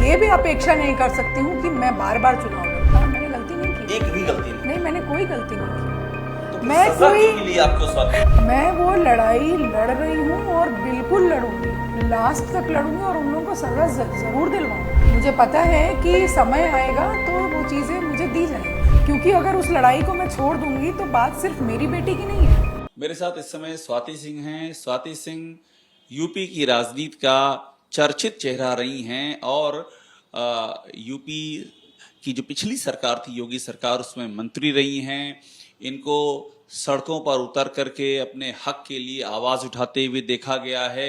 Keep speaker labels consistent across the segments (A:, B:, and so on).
A: ये भी अपेक्षा नहीं कर सकती हूँ कि मैं बार बार चुनाव लड़ता। मैंने गलती नहीं की,
B: एक भी गलती नहीं।
A: नहीं मैंने कोई गलती नहीं की।
B: तो फिर
A: मैं
B: सजा
A: कोई-
B: क्यों मिली आपको स्वाति?
A: मैं वो लड़ाई लड़ रही हूँ और बिल्कुल लड़ूंगी, लास्ट तक लड़ूंगी और उन लोगों को सजा जरूर दिलवाऊंगी। मुझे पता है कि समय आएगा तो वो चीजें मुझे दी जाएंगी, क्योंकि अगर उस लड़ाई को मैं छोड़ दूंगी तो बात सिर्फ मेरी बेटी की नहीं है।
B: मेरे साथ इस समय स्वाति सिंह हैं। स्वाति सिंह यूपी की राजनीति का चर्चित चेहरा रही हैं और यूपी की जो पिछली सरकार थी, योगी सरकार, उसमें मंत्री रही हैं। इनको सड़कों पर उतर करके अपने हक के लिए आवाज उठाते हुए देखा गया है।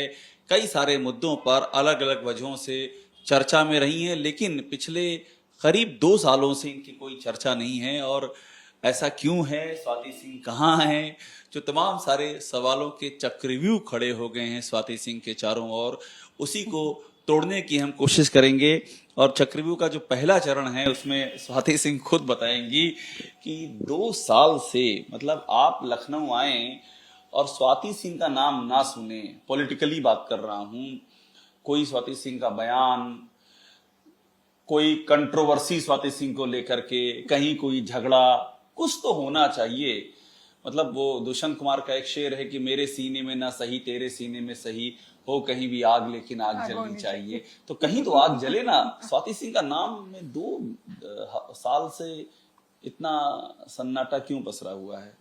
B: कई सारे मुद्दों पर अलग अलग वजहों से चर्चा में रही हैं, लेकिन पिछले करीब 2 सालों से इनकी कोई चर्चा नहीं है। और ऐसा क्यों है, स्वाति सिंह कहाँ हैं, जो तमाम सारे सवालों के चक्रव्यूह खड़े हो गए हैं स्वाति सिंह के चारों ओर, उसी को तोड़ने की हम कोशिश करेंगे। और चक्रव्यूह का जो पहला चरण है उसमें स्वाति सिंह खुद बताएंगी कि 2 साल से, मतलब आप लखनऊ आए और स्वाति सिंह का नाम ना सुने, पॉलिटिकली बात कर रहा हूं, कोई स्वाति सिंह का बयान, कोई कंट्रोवर्सी स्वाति सिंह को लेकर के, कहीं कोई झगड़ा, कुछ तो होना चाहिए। मतलब वो दुष्यंत कुमार का एक शेर है कि मेरे सीने में ना सही तेरे सीने में सही हो कहीं भी आग, लेकिन आग जलनी चाहिए। तो कहीं तो आग जले ना। स्वाति सिंह का नाम में 2 साल से इतना सन्नाटा क्यों पसरा हुआ है?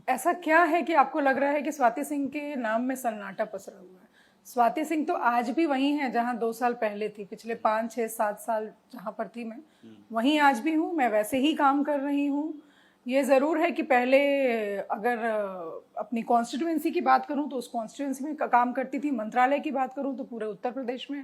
A: ऐसा क्या है कि आपको लग रहा है कि स्वाति सिंह के नाम में सन्नाटा पसरा हुआ है? स्वाति सिंह तो आज भी वही है जहां 2 साल पहले थी। पिछले 5, 6, 7 साल जहां पर थी मैं, वहीं आज भी हूँ। मैं वैसे ही काम कर रही हूँ। ये ज़रूर है कि पहले अगर अपनी कॉन्स्टिट्यूएंसी की बात करूँ तो उस कॉन्स्टिट्यूएंसी में काम करती थी। मंत्रालय की बात करूँ तो पूरे उत्तर प्रदेश में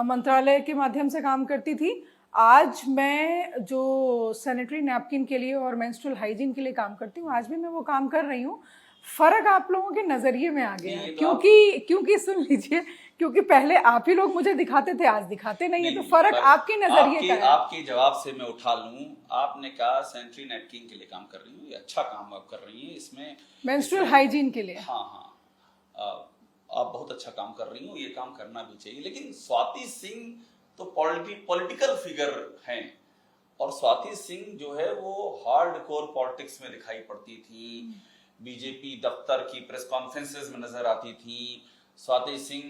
A: मंत्रालय के माध्यम से काम करती थी। आज मैं जो सैनिटरी नैपकिन के लिए और मेंस्ट्रुअल हाइजीन के लिए काम करती हूँ, आज भी मैं वो काम कर रही हूँ। फर्क आप लोगों के नजरिए में आ गया है, क्योंकि सुन लीजिए, क्योंकि पहले आप ही लोग मुझे दिखाते थे, आज दिखाते नहीं है। तो फर्क आपके नजरिए का है।
B: आपके जवाब से मैं उठा लूं, आपने कहा सैनिटरी नैपकिन के लिए काम कर रही हूँ, ये अच्छा काम आप कर रही हैं। इसमें
A: मेंस्ट्रुअल हाइजीन के लिए,
B: हाँ, आप बहुत अच्छा काम कर रही हो, ये काम करना भी चाहिए। लेकिन स्वाति सिंह तो पॉलिटिकल फिगर हैं, और स्वाति सिंह जो है वो हार्डकोर पॉलिटिक्स में दिखाई पड़ती थी। बीजेपी दफ्तर की प्रेस कॉन्फ्रेंसेस में नजर आती थी। स्वाति सिंह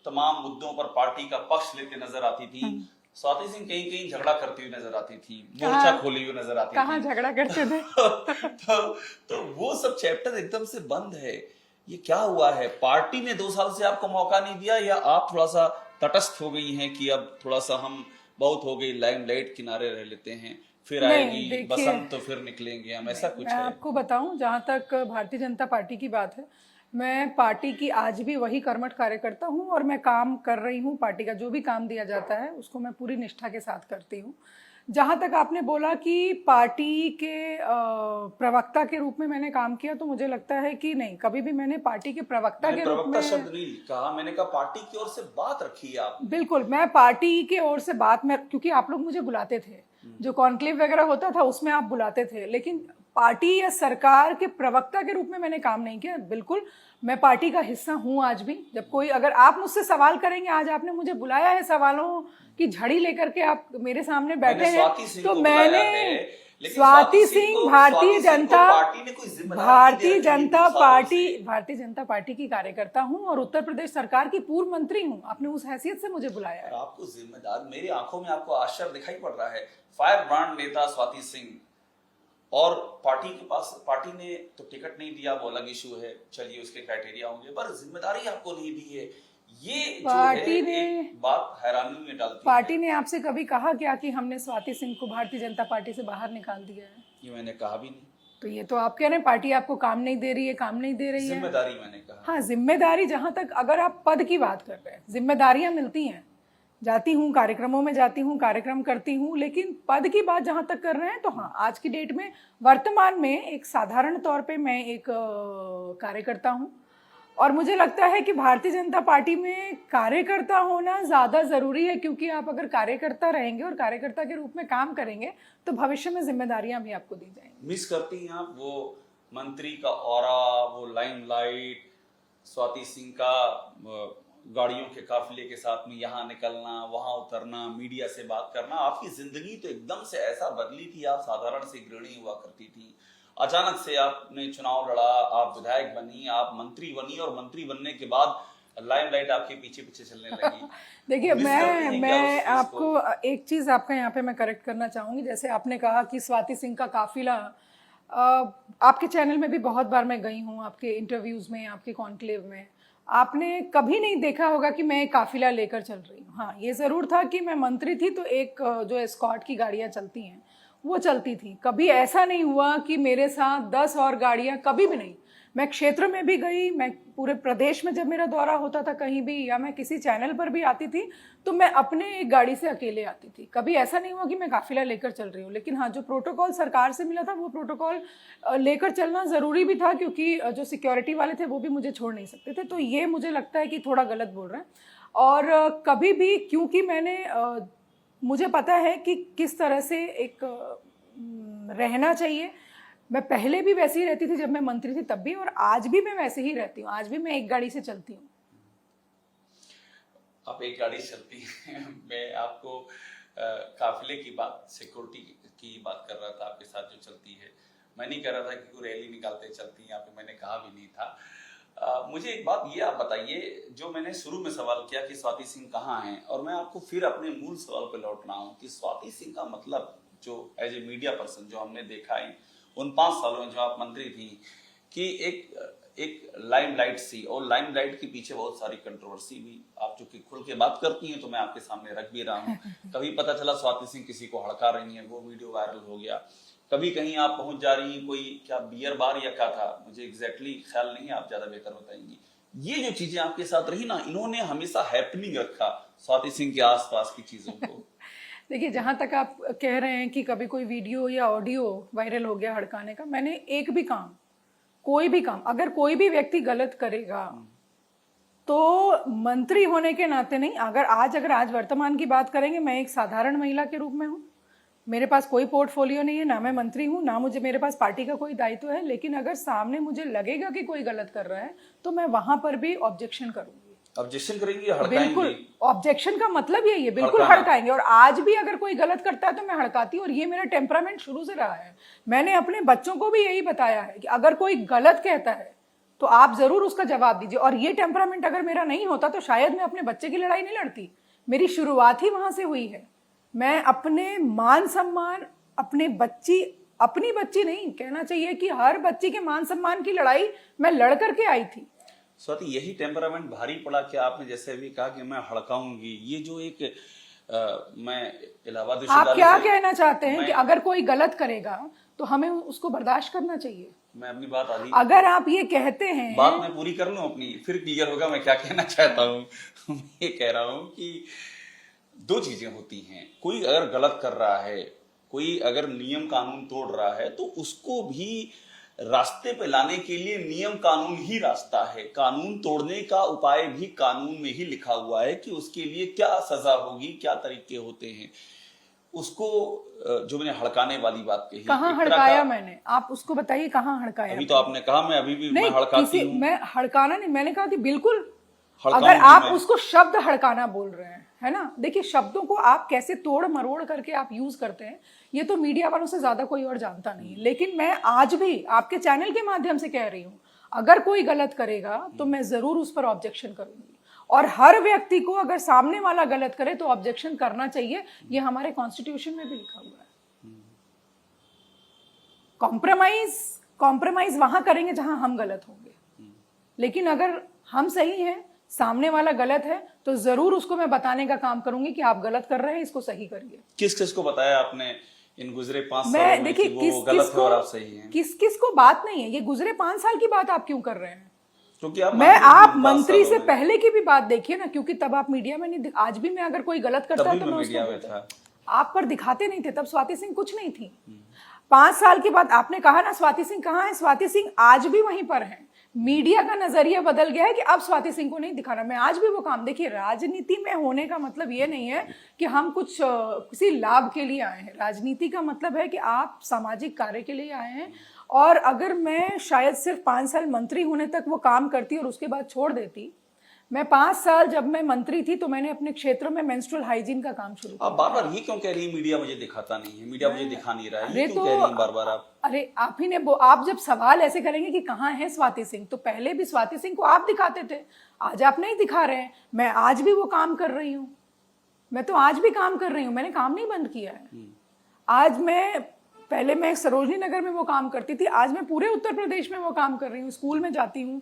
B: तमाम मुद्दों पर पार्टी का पक्ष लेते नजर आती थी। स्वाति सिंह कहीं कहीं झगड़ा करती हुई नजर आती थी, मोर्चा खोली हुई नजर आती थी।
A: कहाँ झगड़ा करते थे?
B: तो वो सब चैप्टर एकदम से बंद है। ये क्या हुआ है? पार्टी ने 2 साल से आपको मौका नहीं दिया, या आप थोड़ा सा तटस्थ हो गई हैं कि अब थोड़ा सा हम बहुत हो गई, लाइमलाइट किनारे रह लेते हैं, फिर आएगी बसंत तो फिर निकलेंगे हम, ऐसा कुछ है?
A: मैं आपको बताऊं, जहां तक भारतीय जनता पार्टी की बात है, मैं पार्टी की आज भी वही कर्मठ कार्यकर्ता हूं और मैं काम कर रही हूं। पार्टी का जो भी काम दिया जाता है उसको मैं पूरी निष्ठा के साथ करती हूं। जहां तक आपने बोला कि पार्टी के प्रवक्ता के रूप में मैंने काम किया, तो मुझे लगता है कि नहीं, कभी भी मैंने पार्टी के प्रवक्ता के रूप में
B: शब्द नहीं कहा, मैंने कहा पार्टी की ओर से बात रखी है आप।
A: बिल्कुल, मैं पार्टी के ओर से बात में, क्योंकि आप लोग मुझे बुलाते थे, जो कॉन्क्लेव वगैरह होता था उसमें आप बुलाते थे, लेकिन पार्टी या सरकार के प्रवक्ता के रूप में मैंने काम नहीं किया। बिल्कुल, मैं पार्टी का हिस्सा हूं आज भी। जब कोई, अगर आप मुझसे सवाल करेंगे, आज आपने मुझे बुलाया है सवालों की झड़ी लेकर के, आप मेरे सामने बैठे हैं, तो मैंने स्वाति सिंह भारतीय जनता पार्टी की कार्यकर्ता हूं और उत्तर प्रदेश सरकार की पूर्व मंत्री हूं। आपने उस हैसियत से मुझे बुलाया है।
B: आपको जिम्मेदार, मेरी आंखों में आपको आश्चर्य दिखाई पड़ रहा है। फायर ब्रांड नेता स्वाति सिंह, और पार्टी के पास, पार्टी ने तो टिकट नहीं दिया, वो अलग इशू है, चलिए उसके क्राइटेरिया होंगे, पर जिम्मेदारी आपको नहीं दी है। ये पार्टी ने बात हैरानी में डालती है।
A: पार्टी ने आपसे कभी कहा क्या कि हमने स्वाति सिंह को भारतीय जनता पार्टी से बाहर निकाल दिया है?
B: ये मैंने कहा भी नहीं।
A: तो ये तो आप कह रहे हैं पार्टी आपको काम नहीं दे रही है, काम नहीं दे रही है।
B: जिम्मेदारी मैंने कहा।
A: हाँ, जिम्मेदारी, जहां तक अगर आप पद की बात कर रहे हैं, जिम्मेदारियां मिलती हैं, जाती हूँ कार्यक्रमों में, जाती हूँ कार्यक्रम करती हूँ, लेकिन पद की बात जहां तक कर रहे हैं तो हाँ, आज की डेट में, वर्तमान में एक साधारण तौर पे मैं एक कार्यकर्ता हूँ, और मुझे लगता है कि भारतीय जनता पार्टी में कार्यकर्ता होना ज़्यादा ज़रूरी है, क्योंकि आप अगर कार्यकर्ता रहेंगे और कार्यकर्ता के रूप में काम करेंगे तो भविष्य में जिम्मेदारियां भी आपको दी जाएंगी।
B: मिस करती हैं आप वो मंत्री का ऑरा, वो लाइमलाइट, स्वाति सिंह का गाड़ियों के काफिले के साथ में यहाँ निकलना, वहां उतरना, मीडिया से बात करना, आपकी जिंदगी तो एकदम से ऐसा बदली थी। आप साधारण सी गृहिणी हुआ करती थी, अचानक से आपने चुनाव लड़ा, आप विधायक बनी, आप मंत्री बनी, और मंत्री बनने के बाद लाइमलाइट आपके पीछे पीछे चलने लगी।
A: देखिए,
B: मिस करते हैं क्या
A: मैं
B: उस चीज को?
A: आपको एक चीज़ आपका यहाँ पे मैं करेक्ट करना चाहूँगी। जैसे आपने कहा कि स्वाति सिंह का काफिला, आपके चैनल में भी बहुत बार मैं गई हूँ, आपके इंटरव्यूज़ में, आपके कॉन्क्लेव में, आपने कभी नहीं देखा होगा कि मैं एक काफिला लेकर चल रही हूँ। हाँ, ये ज़रूर था कि मैं मंत्री थी तो एक जो एस्कॉर्ट की गाड़ियाँ चलती हैं वो चलती थी। कभी ऐसा नहीं हुआ कि मेरे साथ 10 और गाड़ियाँ, कभी भी नहीं। मैं क्षेत्र में भी गई, मैं पूरे प्रदेश में जब मेरा दौरा होता था कहीं भी, या मैं किसी चैनल पर भी आती थी, तो मैं अपने एक गाड़ी से अकेले आती थी। कभी ऐसा नहीं हुआ कि मैं काफिला लेकर चल रही हूँ। लेकिन हाँ, जो प्रोटोकॉल सरकार से मिला था वो प्रोटोकॉल लेकर चलना ज़रूरी भी था, क्योंकि जो सिक्योरिटी वाले थे वो भी मुझे छोड़ नहीं सकते थे। तो ये मुझे लगता है कि थोड़ा गलत बोल रहे हैं। और कभी भी, क्योंकि मुझे पता है कि किस तरह से एक रहना चाहिए। मैं पहले भी वैसे ही रहती थी जब मैं मंत्री थी तब भी, और आज भी मैं वैसे ही रहती हूँ। आज भी मैं एक गाड़ी से चलती हूँ।
B: आप एक गाड़ी चलती हैं। मैं आपको काफिले की बात, सिक्योरिटी की बात कर रहा था आपके साथ जो चलती है। मैं नहीं कह रहा था कि कोई रैली निकालते चलती हैं, आपको मैंने कहा भी नहीं था। मुझे एक बात ये आप बताइए, जो मैंने शुरू में सवाल किया कि स्वाति सिंह कहाँ हैं, और मैं आपको फिर अपने मूल सवाल पे लौट रहा हूँ कि स्वाति सिंह का मतलब, जो एज ए मीडिया पर्सन जो हमने देखा है उन 5 सालों में जो आप मंत्री थी, कि एक लाइमलाइट सी, और लाइमलाइट के पीछे बहुत सारी कंट्रोवर्सी भी, आप चूंकि खुल के बात करती हैं तो मैं आपके सामने रख भी रहा हूँ। कभी पता चला स्वाति सिंह किसी को हड़का रही हैं, वो वीडियो वायरल हो गया। कभी कहीं आप पहुंच जा रही हैं कोई क्या बियर बार या क्या था, मुझे एग्जैक्टली ख्याल नहीं है, आप ज्यादा बेहतर बताएंगी। ये जो चीजें आपके साथ रही ना, इन्होंने हमेशा हैपनिंग रखा स्वाति सिंह के आसपास की चीजों को।
A: देखिए, जहाँ तक आप कह रहे हैं कि कभी कोई वीडियो या ऑडियो वायरल हो गया हड़काने का, मैंने एक भी काम, कोई भी काम, अगर कोई भी व्यक्ति गलत करेगा तो मंत्री होने के नाते नहीं, अगर आज वर्तमान की बात करेंगे, मैं एक साधारण महिला के रूप में हूँ। मेरे पास कोई पोर्टफोलियो नहीं है, ना मैं मंत्री हूँ, ना मेरे पास पार्टी का कोई दायित्व है। लेकिन अगर सामने मुझे लगेगा कि कोई गलत कर रहा है तो मैं वहां पर भी ऑब्जेक्शन करूंगी।
B: ऑब्जेक्शन करेंगे, हड़काएंगे?
A: बिल्कुल, ऑब्जेक्शन का मतलब यही है, बिल्कुल हड़काएंगे। और आज भी अगर कोई गलत करता है तो मैं हड़काती हूँ, और ये मेरा टेम्परामेंट शुरू से रहा है। मैंने अपने बच्चों को भी यही बताया है कि अगर कोई गलत कहता है तो आप जरूर उसका जवाब दीजिए। और ये टेम्परामेंट अगर मेरा नहीं होता तो शायद मैं अपने बच्चे की लड़ाई नहीं लड़ती। मेरी शुरुआत ही वहां से हुई है। मैं अपने मान सम्मान, अपनी बच्ची नहीं, कहना चाहिए कि हर बच्ची के मान सम्मान की लड़ाई मैं लड़ करके आई थी।
B: स्वाति, यही टेम्परामेंट भारी पड़ा कि आपने जैसे अभी कहा कि मैं हड़काऊंगी, ये जो एक मैं इलाहाबाद
A: आप क्या कहना चाहते हैं कि अगर कोई गलत करेगा तो हमें उसको बर्दाश्त करना चाहिए?
B: मैं अपनी बात आधी,
A: अगर आप ये कहते हैं,
B: बात मैं पूरी कर लूं अपनी, फिर क्लियर होगा मैं क्या कहना चाहता हूँ। मैं ये कह रहा हूँ कि 2 चीजें होती हैं। कोई अगर गलत कर रहा है, कोई अगर नियम कानून तोड़ रहा है, तो उसको भी रास्ते पे लाने के लिए नियम कानून ही रास्ता है। कानून तोड़ने का उपाय भी कानून में ही लिखा हुआ है कि उसके लिए क्या सजा होगी, क्या तरीके होते हैं। उसको जो मैंने हड़काने वाली बात कही,
A: कहाँ हड़काया मैंने, आप उसको बताइए कहाँ हड़काया?
B: अभी तो आपने कहा मैं अभी भी मैं हड़काती हूँ।
A: मैं हड़काना नहीं, मैंने कहा थी बिल्कुल। अगर आप उसको शब्द हड़काना बोल रहे हैं, है ना, देखिए शब्दों को आप कैसे तोड़ मरोड़ करके आप यूज करते हैं, ये तो मीडिया वालों से ज्यादा कोई और जानता नहीं है। लेकिन मैं आज भी आपके चैनल के माध्यम से कह रही हूँ, अगर कोई गलत करेगा तो मैं जरूर उस पर ऑब्जेक्शन करूंगी। और हर व्यक्ति को अगर सामने वाला गलत करे तो ऑब्जेक्शन करना चाहिए, ये हमारे कॉन्स्टिट्यूशन में भी लिखा हुआ है। कॉम्प्रोमाइज वहां करेंगे जहां हम गलत होंगे, लेकिन अगर हम सही हैं, सामने वाला गलत है, तो जरूर उसको मैं बताने का काम करूंगी कि आप गलत कर रहे हैं, इसको सही करिए।
B: किस किस को बताया आपने इन गुजरे 5 सालों में कि वो गलत है और आप सही हैं?
A: किस को बात नहीं है, ये गुजरे 5 साल की बात आप क्यों कर रहे हैं?
B: क्योंकि
A: आप मंत्री से पहले की भी बात देखिए ना, क्योंकि तब आप मीडिया में नहीं। आज भी मैं अगर कोई गलत करता है तो मैं
B: मीडिया में था,
A: आप पर दिखाते नहीं थे, तब स्वाति सिंह कुछ नहीं थी। 5 साल के बाद आपने कहा ना स्वाति सिंह कहाँ है, स्वाति सिंह आज भी वहीं पर है। मीडिया का नजरिया बदल गया है कि अब स्वाति सिंह को नहीं दिखाना। मैं आज भी वो काम, देखिए राजनीति में होने का मतलब ये नहीं है कि हम कुछ किसी लाभ के लिए आए हैं। राजनीति का मतलब है कि आप सामाजिक कार्य के लिए आए हैं। और अगर मैं शायद सिर्फ 5 साल मंत्री होने तक वो काम करती और उसके बाद छोड़ देती, मैं 5 साल जब मैं मंत्री थी तो मैंने अपने क्षेत्र में मेंस्ट्रुअल हाइजीन का काम शुरू किया।
B: आप बार बार ये क्यों कह रही है मीडिया मुझे दिखाता नहीं है, मीडिया मुझे दिखा नहीं रहा है, ये
A: अरे
B: क्यों
A: तो
B: कह रही है बार बार आप?
A: अरे आप ही ने आप जब सवाल ऐसे करेंगे कि कहाँ है स्वाति सिंह, तो पहले भी स्वाति सिंह को आप दिखाते थे, आज आप नहीं दिखा रहे हैं। मैं आज भी वो काम कर रही हूँ, मैं तो आज भी काम कर रही हूँ, मैंने काम नहीं बंद किया है। आज मैं पहले मैं सरोजनी नगर में वो काम करती थी, आज मैं पूरे उत्तर प्रदेश में वो काम कर रही हूँ। स्कूल में जाती हूँ,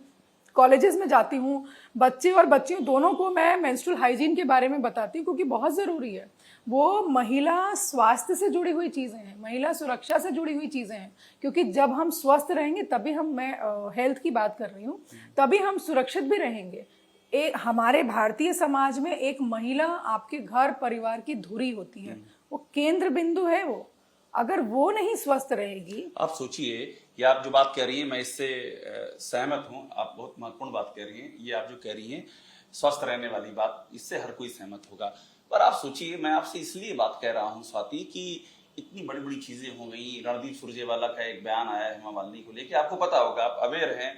A: कॉलेजेस में जाती हूँ, बच्चे और बच्चियों दोनों को मैं मेंस्ट्रुअल हाइजीन के बारे में बताती हूँ, क्योंकि बहुत ज़रूरी है। वो महिला स्वास्थ्य से जुड़ी हुई चीज़ें हैं, महिला सुरक्षा से जुड़ी हुई चीज़ें हैं, क्योंकि जब हम स्वस्थ रहेंगे तभी मैं हेल्थ की बात कर रही हूँ, तभी हम सुरक्षित भी रहेंगे। हमारे भारतीय समाज में एक महिला आपके घर परिवार की धुरी होती है, वो केंद्र बिंदु है। वो अगर वो नहीं स्वस्थ रहेगी,
B: आप सोचिए कि आप जो बात कह रही हैं मैं इससे सहमत हूं, आप बहुत महत्वपूर्ण बात कह रही हैं। ये आप जो कह रही हैं स्वस्थ रहने वाली बात, इससे हर कोई सहमत होगा। पर आप सोचिए, मैं आपसे इसलिए बात कह रहा हूं स्वाति कि इतनी बड़ी बड़ी चीजें हो गई। रणदीप सुरजेवाला का एक बयान आया है हेमा मालिनी को लेकर, आपको पता होगा, आप अवेयर हैं,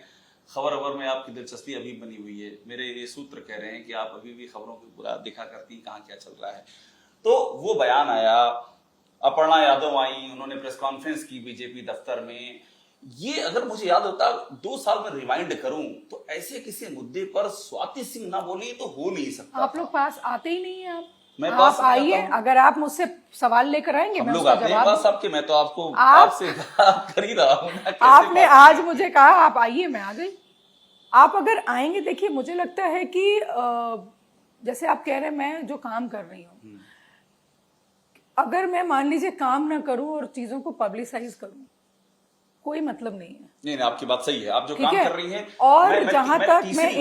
B: खबर में आपकी दिलचस्पी अभी बनी हुई है। मेरे ये सूत्र कह रहे हैं कि आप अभी भी खबरों को पूरा देखा करती हैं, कहाँ क्या चल रहा है। तो वो बयान आया, अपर्णा यादव आई, उन्होंने प्रेस कॉन्फ्रेंस की बीजेपी दफ्तर में। ये अगर मुझे याद होता 2 साल में रिवाइंड करूं तो ऐसे किसी मुद्दे पर स्वाति सिंह ना बोली तो हो नहीं सकता।
A: आप लोग पास आते ही नहीं है।
B: आप
A: आइए, अगर आप मुझसे सवाल लेकर आएंगे मैं उसका जवाब
B: आपके, मैं तो आपको आपसे बात कर ही रहा हूं ना।
A: आपने आज मुझे कहा आप आइए, मैं आ गई। आप अगर आएंगे, देखिए मुझे लगता है कि जैसे आप कह रहे हैं मैं जो काम कर रही हूँ, अगर मैं मान लीजिए काम ना करूं और चीजों को पब्लिसाइज करूं, कोई मतलब नहीं है।
B: नहीं, आप की बात सही है, आप जो काम कर रही हैं।
A: और जहां तक मैं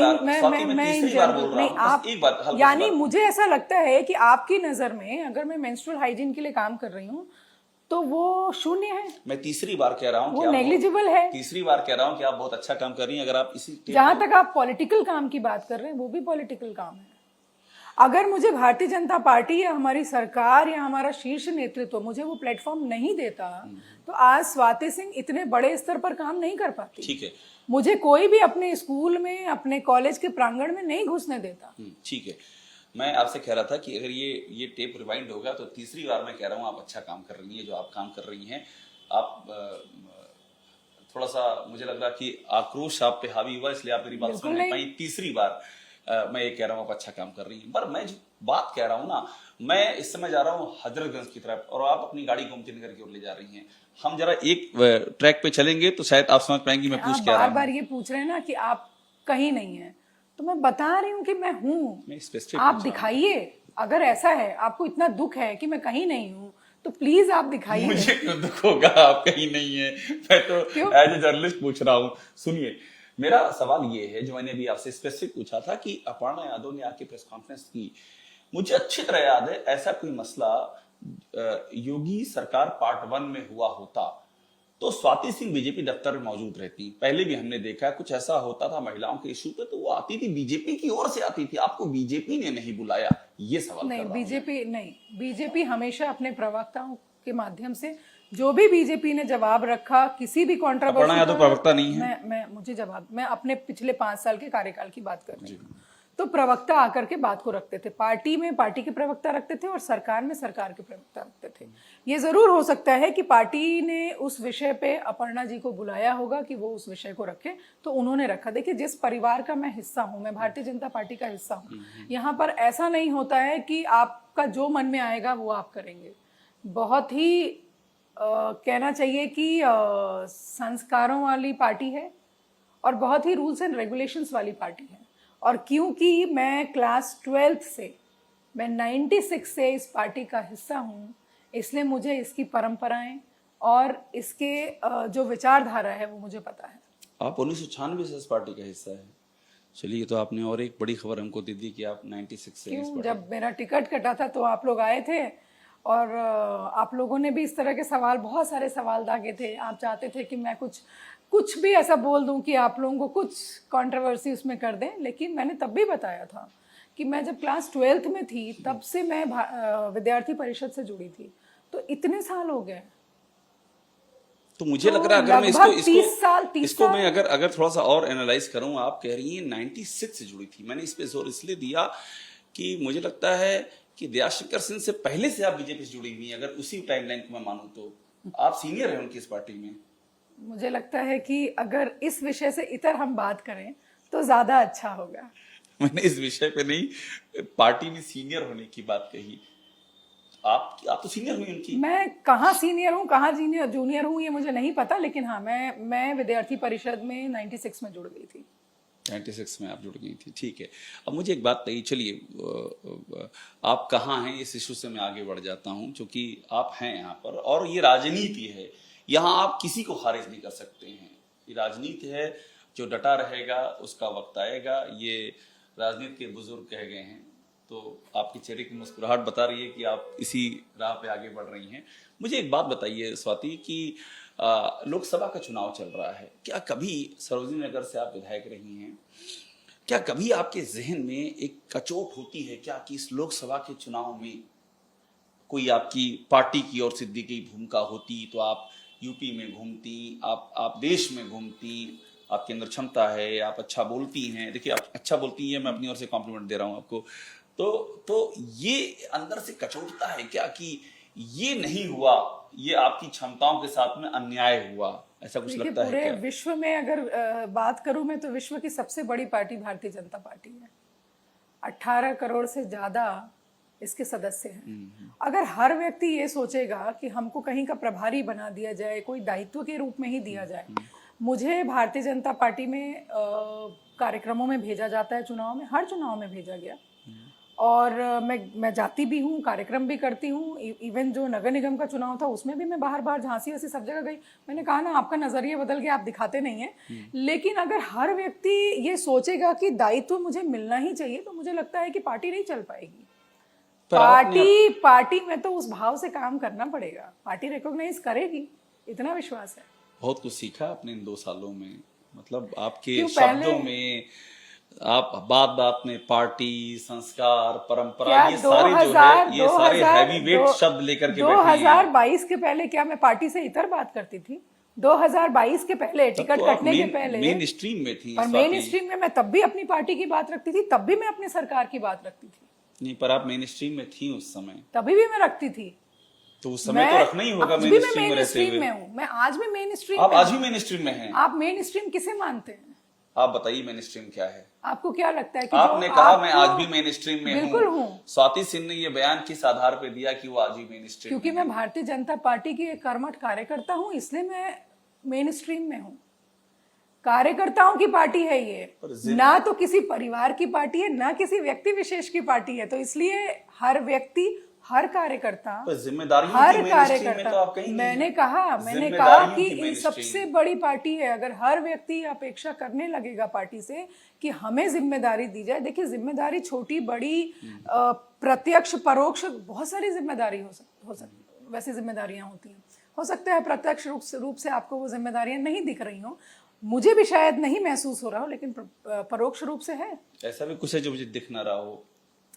A: यानी मुझे ऐसा लगता है कि आपकी नजर में अगर मैं मेंस्ट्रुअल हाइजीन के लिए काम कर रही हूँ तो वो शून्य है।
B: मैं तीसरी बार कह रहा हूँ,
A: वो नेग्लिजिबल है।
B: तीसरी बार कह रहा हूँ कि आप बहुत अच्छा काम कर रही हैं। अगर आप इसी
A: जहां तक आप पॉलिटिकल काम की बात कर रहे हैं, वो भी पॉलिटिकल काम है। अगर मुझे भारतीय जनता पार्टी या हमारी सरकार या हमारा शीर्ष नेतृत्व मुझे वो प्लेटफॉर्म नहीं देता तो आज स्वाति सिंह इतने बड़े स्तर पर काम नहीं कर पाती।
B: ठीक है,
A: मुझे कोई भी अपने स्कूल में, अपने कॉलेज के प्रांगण में नहीं घुसने देता।
B: ठीक है, मैं आपसे कह रहा था कि अगर ये टेप रिवाइंड होगा तो तीसरी बार मैं कह रहा हूँ आप अच्छा काम कर रही हैं। जो आप काम कर रही हैं, आप थोड़ा सा मुझे लग रहा कि आक्रोश आप पे हावी हुआ, इसलिए आप मेरी बात सुन नहीं पाई। तीसरी बार मैं ये कह रहा हूँ आप अच्छा काम कर रही हैं। पर मैं जो बात कह रहा हूँ ना, मैं इस समय जा रहा हूँ हजरतगंज की तरफ और आप अपनी गाड़ी गोमती नगर की ओर ले जा रही हैं। हम जरा एक ट्रैक पे चलेंगे तो शायद आप समझ पाएंगी मैं पूछ क्या रहा हूँ।
A: बार ये पूछ रहे हैं ना कि आप कहीं नहीं है, तो मैं बता रही हूँ कि मैं हूँ। आप दिखाइए, अगर ऐसा है, आपको इतना दुख है कि मैं कहीं नहीं हूँ, तो प्लीज आप दिखाइए।
B: मुझे क्यों दुख होगा, आप कहीं नहीं है, मैं तो एज ए जर्नलिस्ट पूछ रहा हूँ। सुनिए, मेरा सवाल ये है जो मैंने अभी आपसे स्पेसिफिक पूछा था कि अपर्णा यादव ने आके प्रेस कॉन्फ्रेंस की। मुझे अच्छी तरह याद है ऐसा कोई मसला योगी सरकार पार्ट 1 में हुआ होता तो स्वाति सिंह बीजेपी दफ्तर में मौजूद रहती। पहले भी हमने देखा कुछ ऐसा होता था महिलाओं के इशू पे तो वो आती थी, बीजेपी की ओर से आती थी। आपको बीजेपी ने नहीं बुलाया, ये सवाल
A: नहीं, बीजेपी हमेशा अपने प्रवक्ताओं के माध्यम से, जो भी बीजेपी ने जवाब रखा किसी भी कंट्रोवर्सी,
B: तो प्रवक्ता नहीं है।
A: मुझे जवाब, मैं अपने पिछले 5 साल के कार्यकाल की बात कर रही हूँ। तो प्रवक्ता आकर के बात को रखते थे, पार्टी में पार्टी के प्रवक्ता रखते थे और सरकार में सरकार के प्रवक्ता रखते थे। ये जरूर हो सकता है कि पार्टी ने उस विषय पे अपर्णा जी को बुलाया होगा कि वो उस विषय को रखे, तो उन्होंने रखा। देखिए, जिस परिवार का मैं हिस्सा हूँ, मैं भारतीय जनता पार्टी का हिस्सा हूँ, यहाँ पर ऐसा नहीं होता है कि आपका जो मन में आएगा वो आप करेंगे। बहुत ही कहना चाहिए कि संस्कारों वाली पार्टी है और बहुत ही रूल्स एंड रेगुलेशंस वाली पार्टी है। और क्योंकि मैं क्लास 12th से, मैं 96 से इस पार्टी का हिस्सा हूँ, इसलिए मुझे इसकी परंपराएं और इसके जो विचारधारा है वो मुझे पता है।
B: आप 1996 से इस पार्टी का हिस्सा है। चलिए, तो आपने और एक बड़ी खबर हमको दे दी कि आप 96 से इस पार्टी।
A: जब मेरा टिकट कटा था तो आप लोग आए थे और आप लोगों ने भी इस तरह के सवाल, बहुत सारे सवाल दागे थे। आप चाहते थे कि मैं कुछ भी ऐसा बोल दूं कि आप लोगों को कुछ कंट्रोवर्सी उसमें कर दें, लेकिन मैंने तब भी बताया था कि मैं जब क्लास 12th में थी तब से मैं विद्यार्थी परिषद से जुड़ी थी। तो इतने साल हो गए,
B: तो मुझे
A: तो
B: लग रहा है अगर मैं
A: लगभग 30
B: इसको
A: साल
B: मैं अगर थोड़ा सा और एनालाइज करूं, आप कह रही हैं 96 से जुड़ी थी। मैंने इस पे जोर इसलिए दिया कि मुझे लगता है कि दयाशंकर सिंह से पहले से आप बीजेपी से जुड़ी हुई हैं, अगर उसी टाइमलाइन को मैं मानूं तो आप सीनियर हैं उनकी इस पार्टी में।
A: मुझे लगता है कि अगर इस विषय से इतर हम बात करें तो ज्यादा अच्छा होगा।
B: मैंने इस विषय पे नहीं, पार्टी में सीनियर होने की बात कही। आप तो सीनियर हुई उनकी।
A: मैं कहाँ सीनियर हूँ कहाँ जूनियर हूँ ये मुझे नहीं पता, लेकिन हाँ मैं विद्यार्थी परिषद में 96 में जुड़ गई थी।
B: 96 में आप जुड़ गई थी, ठीक है। अब मुझे एक बात बताइए, चलिए आप कहाँ हैं इस इशू से मैं आगे बढ़ जाता हूँ, क्योंकि आप हैं यहाँ पर और ये राजनीति है, यहाँ आप किसी को खारिज नहीं कर सकते हैं। ये राजनीति है, जो डटा रहेगा उसका वक्त आएगा, ये राजनीति के बुजुर्ग कह गए हैं। तो आपके चेहरे की मुस्कुराहट बता रही है कि आप इसी राह पे आगे बढ़ रही हैं। मुझे एक बात बताइए स्वाति कि लोकसभा का चुनाव चल रहा है, क्या कभी सरोजिनी नगर से आप विधायक रही हैं, क्या कभी आपके जहन में एक कचोट होती है क्या कि इस लोकसभा के चुनाव में कोई आपकी पार्टी की ओर से दी गई भूमिका होती तो आप यूपी में घूमती, आप देश में घूमती, आपके अंदर क्षमता है, आप अच्छा बोलती हैं। देखिए आप अच्छा बोलती हैं, मैं अपनी ओर से कॉम्प्लीमेंट दे रहा हूं आपको। तो ये अंदर से कचोटता है क्या कि ये नहीं हुआ, ये आपकी क्षमताओं के साथ में अन्याय हुआ, ऐसा कुछ लगता है
A: पूरे
B: क्या?
A: विश्व में अगर बात करूं मैं तो विश्व की सबसे बड़ी पार्टी भारतीय जनता पार्टी है। 18 करोड़ से ज्यादा इसके सदस्य हैं। अगर हर व्यक्ति ये सोचेगा कि हमको कहीं का प्रभारी बना दिया जाए, कोई दायित्व के रूप में ही दिया जाए। मुझे भारतीय जनता पार्टी में कार्यक्रमों में भेजा जाता है, चुनाव में, हर चुनाव में भेजा गया और मैं जाती भी हूँ, कार्यक्रम भी करती हूँ। इवन जो नगर निगम का चुनाव था उसमें भी मैं बाहर बाहर झांसी वासी सब जगह गई। मैंने कहा ना, आपका नजरिया बदल के आप दिखाते नहीं हैं। लेकिन अगर हर व्यक्ति ये सोचेगा कि दायित्व मुझे मिलना ही चाहिए तो मुझे लगता है कि पार्टी नहीं चल पाएगी। पार्टी में तो उस भाव से काम करना पड़ेगा, पार्टी रिकॉग्नाइज करेगी, इतना विश्वास है।
B: बहुत कुछ सीखा आपने इन 2 सालों में, मतलब आपके शब्दों में, आप बात बात में पार्टी, संस्कार, परंपरा, ये सारे जो है, ये सारे हैवी वेट शब्द लेकर के बैठी हैं।
A: 2022 के पहले क्या मैं पार्टी से इतर बात करती थी? 2022 के पहले, टिकट कटने के पहले
B: मेन स्ट्रीम में थी।
A: और मेन स्ट्रीम में मैं तब भी अपनी पार्टी की बात रखती थी, तब भी मैं अपनी सरकार की बात रखती थी।
B: नहीं, पर आप मेन स्ट्रीम में थी उस समय।
A: तभी भी मैं रखती थी,
B: तो उस समय तो रखना ही होगा मेन स्ट्रीम में रहते हुए।
A: में हूँ मैं, आज भी मेन स्ट्रीम।
B: आप आज भी मेन स्ट्रीम में हैं।
A: आप मेन स्ट्रीम किसे मानते हैं?
B: आप बताइए मेन स्ट्रीम क्या है?
A: आपको क्या लगता है कि
B: आपने कहा मैं आज भी मेन स्ट्रीम में
A: बिल्कुल हूँ।
B: स्वाति सिंह ने ये बयान किस आधार पे दिया कि वो आज भी मेन स्ट्रीम?
A: क्योंकि मैं भारतीय जनता पार्टी की एक कर्मठ कार्यकर्ता हूँ, इसलिए मैं मेन स्ट्रीम में हूँ। कार्यकर्ताओं की पार्टी है ये, ना तो किसी परिवार की पार्टी है, ना किसी व्यक्ति विशेष की पार्टी है। तो इसलिए हर व्यक्ति, हर कार्यकर्ता, हर कार्यकर्ता, मैंने कहा कि सबसे बड़ी पार्टी है। अगर हर व्यक्ति अपेक्षा करने लगेगा पार्टी से कि हमें जिम्मेदारी दी जाए, देखिए जिम्मेदारी छोटी बड़ी, प्रत्यक्ष परोक्ष बहुत सारी जिम्मेदारी हो सकती, वैसी जिम्मेदारियां होती हैं। हो सकता है प्रत्यक्ष रूप से आपको वो जिम्मेदारियां नहीं दिख रही हो, मुझे भी शायद नहीं महसूस हो रहा हो, लेकिन परोक्ष रूप से है।
B: ऐसा भी कुछ है जो मुझे दिख ना रहा हो।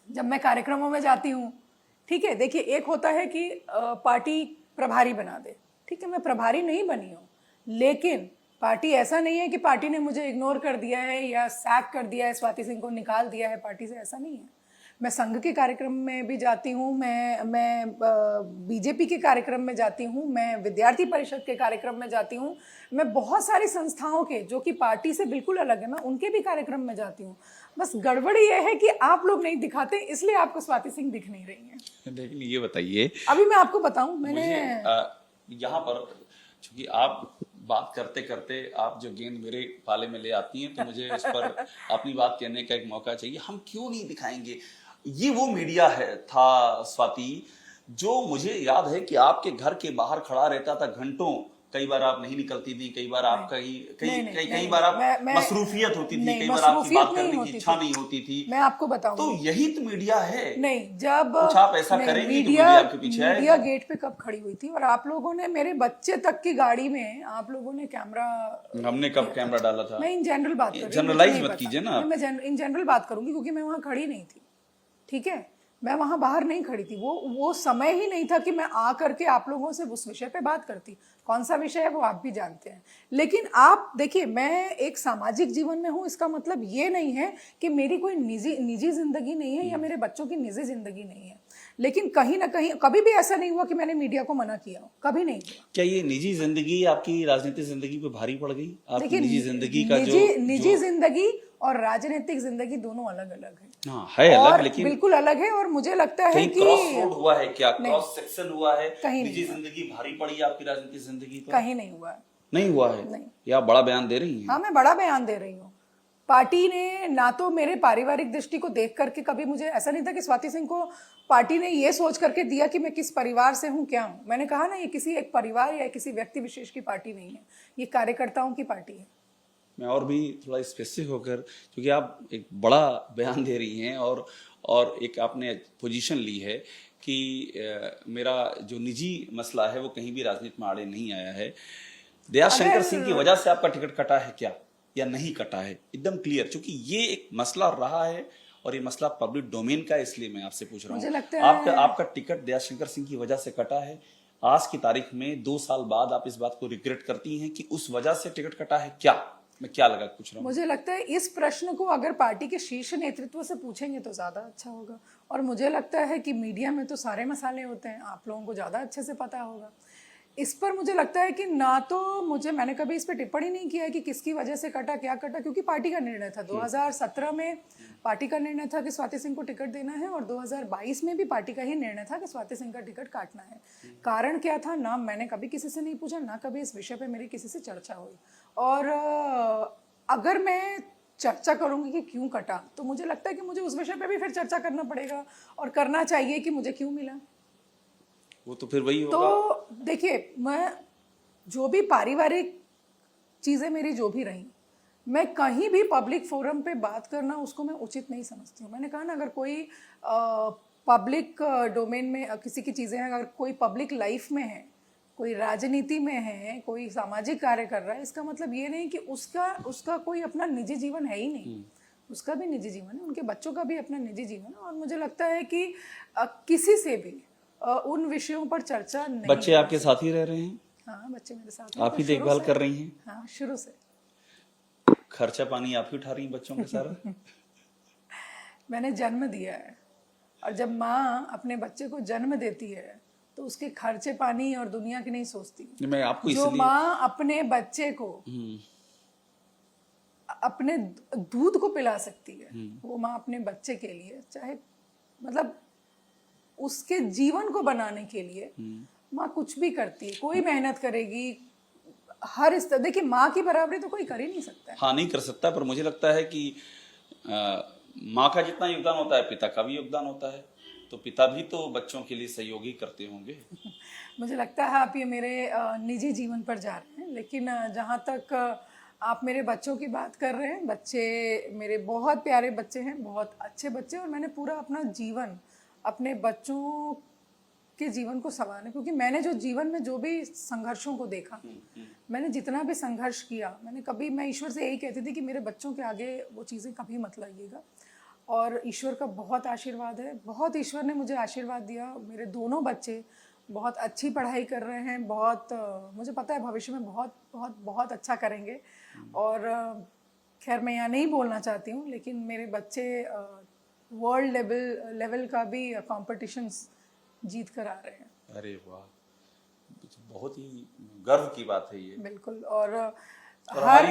A: जब मैं कार्यक्रमों में जाती हूँ, ठीक है, देखिए एक होता है कि पार्टी प्रभारी बना दे, ठीक है, मैं प्रभारी नहीं बनी हूँ, लेकिन पार्टी ऐसा नहीं है कि पार्टी ने मुझे इग्नोर कर दिया है या सैक कर दिया है, स्वाति सिंह को निकाल दिया है पार्टी से, ऐसा नहीं है। मैं संघ के कार्यक्रम में भी जाती हूँ, मैं बीजेपी के कार्यक्रम में जाती हूँ, मैं विद्यार्थी परिषद के कार्यक्रम में जाती हूँ, मैं बहुत सारी संस्थाओं के जो कि पार्टी से बिल्कुल अलग है, मैं उनके भी कार्यक्रम में जाती हूँ। बस गड़बड़ी ये है कि आप लोग नहीं दिखाते, इसलिए आपको स्वाति सिंह दिख नहीं रही है।
B: लेकिन ये बताइए,
A: अभी मैं आपको बताऊं, मैंने
B: यहाँ पर चूंकि आप बात करते करते आप जो गेंद मेरे पाले में ले आती हैं, तो मुझे इस पर अपनी बात कहने का एक मौका चाहिए। हम क्यों नहीं दिखाएंगे? ये वो मीडिया है था स्वाति, जो मुझे याद है कि आपके घर के बाहर खड़ा रहता था घंटों। कई बार आप नहीं निकलती थी, कई बार आप कई बार आप मसरूफियत होती थी, कई बार आपकी बात करने की इच्छा नहीं होती थी।
A: मैं आपको बताऊं,
B: तो यही तो मीडिया है।
A: नहीं, जब
B: कुछ आप ऐसा करेंगे तो मीडिया आपके पीछे है।
A: मीडिया गेट पे कब खड़ी हुई थी और आप लोगों ने, मेरे बच्चे तक की गाड़ी में आप लोगों ने कैमरा,
B: हमने कब कैमरा डाला था?
A: मैं इन जनरल बात कर रही हूँ,
B: जनरलाइज मत कीजिए ना।
A: मैं इन जनरल बात करूंगी क्योंकि मैं वहां खड़ी नहीं थी, ठीक है। मैं वहां बाहर नहीं खड़ी थी, वो समय ही नहीं था कि मैं आ करके आप लोगों से उस विषय पे बात करती। कौन सा विषय है वो आप भी जानते हैं। लेकिन आप देखिए, मैं एक सामाजिक जीवन में हूँ, इसका मतलब ये नहीं है कि मेरी कोई निजी जिंदगी नहीं है या मेरे बच्चों की निजी जिंदगी नहीं है। लेकिन कहीं ना कहीं कभी भी ऐसा नहीं हुआ कि मैंने मीडिया को मना किया हो, कभी नहीं हुआ।
B: क्या ये निजी जिंदगी आपकी राजनीतिक जिंदगी पे भारी पड़ गई? आपकी
A: देखिए,
B: निजी जिंदगी का
A: निजी जिंदगी और राजनीतिक जिंदगी दोनों अलग अलग है।
B: हाँ है
A: और
B: अलग, लेकिन
A: बिल्कुल अलग है। और मुझे लगता है कि
B: क्रॉस रोड हुआ है क्या? क्रॉस सेक्शन हुआ है?
A: कहीं
B: निजी
A: नहीं हुआ।
B: जिंदगी भारी पड़ी आपकी राजनीतिक जिंदगी पर?
A: कहीं नहीं हुआ है।
B: नहीं हुआ है?
A: नहीं।
B: या आप बड़ा बयान दे रही हैं?
A: हाँ, मैं बड़ा बयान दे रही हूँ। पार्टी ने ना तो मेरे पारिवारिक दृष्टि को देख करके, कभी मुझे ऐसा नहीं था कि स्वाति सिंह को पार्टी ने ये सोच करके दिया कि मैं किस परिवार से हूँ, क्या हूँ। मैंने कहा ना, ये किसी एक परिवार या किसी व्यक्ति विशेष की पार्टी नहीं है, ये कार्यकर्ताओं की पार्टी है।
B: मैं और भी थोड़ा स्पेसिफिक होकर, क्योंकि आप एक बड़ा बयान दे रही हैं और एक आपने पोजीशन ली है कि मेरा जो निजी मसला है वो कहीं भी राजनीति में आड़े नहीं आया है। दयाशंकर सिंह की वजह से आपका टिकट कटा है क्या, या नहीं कटा है? एकदम क्लियर, क्योंकि ये एक मसला रहा है और ये मसला पब्लिक डोमेन का है, इसलिए मैं आपसे पूछ रहा
A: मुझे
B: हूँ।
A: लगता है
B: आपका टिकट दयाशंकर सिंह की वजह से कटा है। आज की तारीख में 2 साल बाद आप इस बात को रिग्रेट करती हैं कि उस वजह से टिकट कटा है क्या? मैं क्या लगा पूछ रहा हूँ।
A: मुझे लगता है इस प्रश्न को अगर पार्टी के शीर्ष नेतृत्व से पूछेंगे तो ज्यादा अच्छा होगा। और मुझे लगता है कि मीडिया में तो सारे मसाले होते हैं, आप लोगों को ज्यादा अच्छे से पता होगा। इस पर मुझे लगता है कि ना तो मैंने कभी इस पर टिप्पणी नहीं किया है कि किसकी वजह से कटा, क्या कटा, क्योंकि पार्टी का निर्णय था। 2017 में पार्टी का निर्णय था कि स्वाति सिंह को टिकट देना है, और 2022 में भी पार्टी का ही निर्णय था कि स्वाति सिंह का टिकट काटना है। कारण क्या था, ना मैंने कभी किसी से नहीं पूछा, ना कभी इस विषय पे मेरी किसी से चर्चा हुई। और अगर मैं चर्चा करूंगी कि क्यों कटा, तो मुझे लगता है कि मुझे उस विषय पे भी फिर चर्चा करना पड़ेगा और करना चाहिए कि मुझे क्यों मिला।
B: वो तो फिर वही होगा।
A: तो देखिए, मैं जो भी पारिवारिक चीज़ें मेरी जो भी रही, मैं कहीं भी पब्लिक फोरम पे बात करना उसको मैं उचित नहीं समझती हूँ। मैंने कहा ना, अगर कोई पब्लिक डोमेन में किसी की चीज़ें हैं, अगर कोई पब्लिक लाइफ में है, कोई राजनीति में है, कोई सामाजिक कार्य कर रहा है, इसका मतलब ये नहीं कि उसका कोई अपना निजी जीवन है ही नहीं। उसका भी निजी जीवन है, उनके बच्चों का भी अपना निजी जीवन है। और मुझे लगता है कि किसी से भी उन विषयों पर चर्चा नहीं।
B: बच्चे आपके साथ ही रह रहे हैं?
A: हाँ, बच्चे मेरे साथ
B: आप ही देखभाल कर रही हैं?
A: हाँ, शुरू से।
B: खर्चा पानी आप ही उठा रही हैं बच्चों के सारा?
A: मैंने जन्म दिया है, और जब माँ अपने बच्चे को जन्म देती है तो उसके खर्चे पानी और दुनिया की नहीं सोचती।
B: मैं आपको
A: जो माँ अपने बच्चे को अपने दूध को पिला सकती है, वो माँ अपने बच्चे के लिए, चाहे मतलब उसके जीवन को बनाने के लिए माँ कुछ भी करती है, कोई मेहनत करेगी हर इस तरह। देखिए, माँ की बराबरी तो कोई कर ही नहीं सकता है।
B: हाँ, नहीं कर सकता, पर मुझे लगता है कि माँ का जितना योगदान होता है पिता का भी योगदान होता है, तो पिता भी तो बच्चों के लिए सहयोगी करते होंगे।
A: मुझे लगता है आप ये मेरे निजी जीवन पर जा रहे हैं, लेकिन जहाँ तक आप मेरे बच्चों की बात कर रहे हैं, बच्चे मेरे बहुत प्यारे बच्चे हैं, बहुत अच्छे बच्चे, और मैंने पूरा अपना जीवन अपने बच्चों के जीवन को संवारने, क्योंकि मैंने जो जीवन में जो भी संघर्षों को देखा, मैंने जितना भी संघर्ष किया, मैं ईश्वर से यही कहती थी कि मेरे बच्चों के आगे वो चीज़ें कभी मत लाइएगा। और ईश्वर का बहुत आशीर्वाद है, बहुत ईश्वर ने मुझे आशीर्वाद दिया। मेरे दोनों बच्चे बहुत अच्छी पढ़ाई कर रहे हैं, बहुत मुझे पता है भविष्य में बहुत बहुत बहुत अच्छा करेंगे। और खैर, मैं यहाँ नहीं बोलना चाहती हूँ, लेकिन मेरे बच्चे वर्ल्ड लेवल का भी कॉम्पिटिशंस जीत कर आ रहे हैं।
B: अरे वाह, बहुत ही गर्व की बात है ये।
A: बिल्कुल। और
B: हर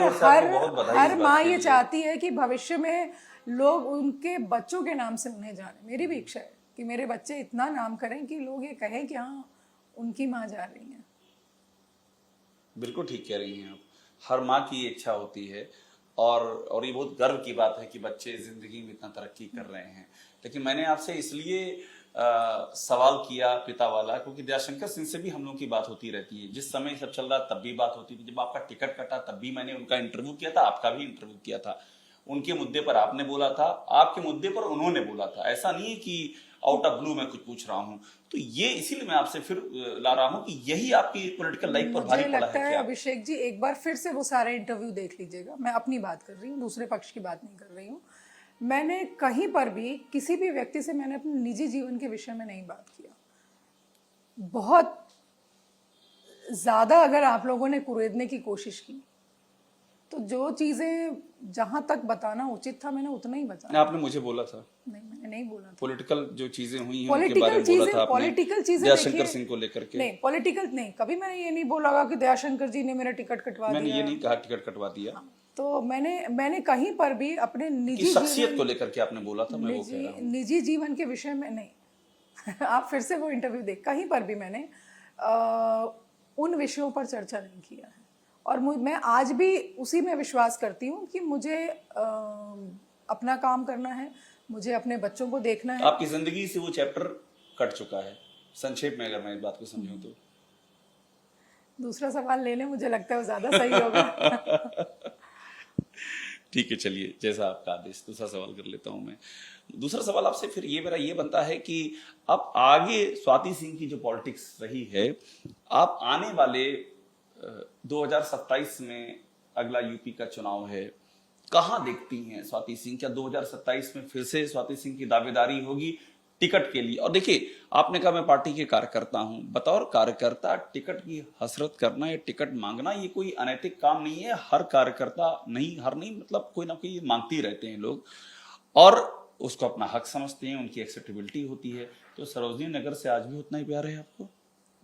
A: हर माँ ये चाहती है कि भविष्य में लोग उनके बच्चों के नाम से उन्हें जाने। मेरी भी इच्छा है कि मेरे बच्चे इतना नाम करें कि लोग ये कहें कि हाँ, उनकी माँ जा रही है।
B: बिल्कुल ठीक कह रही हैं आप, हर माँ की इच्छा होती है, और ये बहुत गर्व की बात है कि बच्चे जिंदगी में इतना तरक्की कर रहे हैं। लेकिन मैंने आपसे इसलिए सवाल किया पिता वाला, क्योंकि दयाशंकर सिंह से भी हम लोगों की बात होती रहती है। जिस समय सब चल रहा तब भी बात होती थी, जब आपका टिकट कटा तब भी मैंने उनका इंटरव्यू किया था, आपका भी इंटरव्यू किया था। उनके मुद्दे पर आपने बोला था, आपके मुद्दे पर उन्होंने बोला था। ऐसा नहीं है कि आउट ऑफ ब्लू मैं कुछ पूछ रहा हूँ। तो ये इसीलिए मैं आपसे फिर ला रहा हूँ कि यही आपकी पॉलिटिकल लाइफ पर भारी पड़ा है क्या?
A: अभिषेक जी, एक बार फिर से वो सारे इंटरव्यू देख लीजिएगा। मैं अपनी बात कर रही हूँ, दूसरे पक्ष की बात नहीं कर रही हूँ। मैंने कहीं पर भी किसी भी व्यक्ति से मैंने अपने निजी जीवन के विषय में नहीं बात किया। बहुत ज़्यादा अगर आप लोगों ने कुरेदने की कोशिश की तो जो चीज़ें जहाँ तक बताना उचित था मैंने उतना ही बताया।
B: आपने मुझे बोला था,
A: नहीं, मैंने नहीं बोला था।
B: पॉलिटिकल जो चीजें हुई हैं उनके बारे में बोला था आपने,
A: पॉलिटिकल चीजें
B: दयाशंकर
A: देखिए,
B: सिंह को लेकर के।
A: नहीं पॉलिटिकल नहीं, कभी मैंने ये नहीं बोला कि दयाशंकर जी ने मेरा टिकट कटवा
B: मैंने
A: दिया।
B: ये नहीं कहा टिकट कटवा दिया।
A: हाँ, तो मैंने कहीं पर भी अपने
B: की शख्सियत को लेकर के आपने बोला था, मैं वो कह रहा हूँ।
A: निजी जीवन के विषय में नहीं आप फिर से वो इंटरव्यू देख, कहीं पर भी मैंने उन विषयों पर चर्चा नहीं किया है। और मैं आज भी उसी में विश्वास करती हूँ कि मुझे अपना काम करना है, मुझे अपने बच्चों को देखना है।
B: आपकी जिंदगी से वो चैप्टर कट चुका है, संक्षेप में अगर मैं इस बात को समझूं तो।
A: दूसरा सवाल ले लें, मुझे लगता है वो ज्यादा सही होगा।
B: ठीक है, चलिए, जैसा आपका आदेश। दूसरा सवाल कर लेता हूं मैं। दूसरा सवाल आपसे फिर मेरा ये बनता है कि अब आगे स्वाति सिंह की जो पॉलिटिक्स रही है, आप आने वाले 2027 में अगला यूपी का चुनाव है, कहां देखती हैं स्वाति सिंह? क्या 2027 में फिर से स्वाति सिंह की दावेदारी होगी टिकट के लिए? और देखिए, आपने कहा मैं पार्टी के कार्यकर्ता हूं, बतौर कार्यकर्ता टिकट की हसरत करना या टिकट मांगना ये कोई अनैतिक काम नहीं है। हर कार्यकर्ता नहीं मतलब कोई ना कोई मांगते रहते हैं लोग, और उसको अपना हक समझते हैं, उनकी एक्सेप्टेबिलिटी होती है। तो सरोजनी नगर से आज भी उतना ही प्यार है आपको?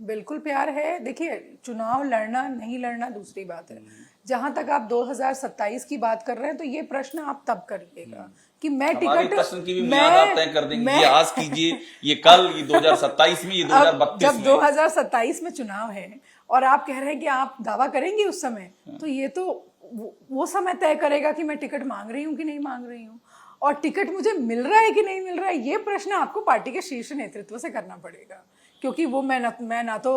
A: बिल्कुल प्यार है। देखिए, चुनाव लड़ना नहीं लड़ना दूसरी बात है। जहां तक आप 2027 की बात कर रहे हैं तो ये प्रश्न आप तब करिएगा कि मैं टिकट,
B: प्रश्न की भी मियाद आप तय कर देंगे, ये आज कीजिए, ये कल, ये 2027 में, ये 2032
A: जब 2027 में चुनाव है और आप कह रहे हैं कि आप दावा करेंगे उस समय, तो ये तो वो समय तय करेगा कि मैं टिकट मांग रही हूँ कि नहीं मांग रही हूँ, और टिकट मुझे मिल रहा है कि नहीं मिल रहा है, ये प्रश्न आपको पार्टी के शीर्ष नेतृत्व से करना पड़ेगा, क्योंकि वो मैं ना तो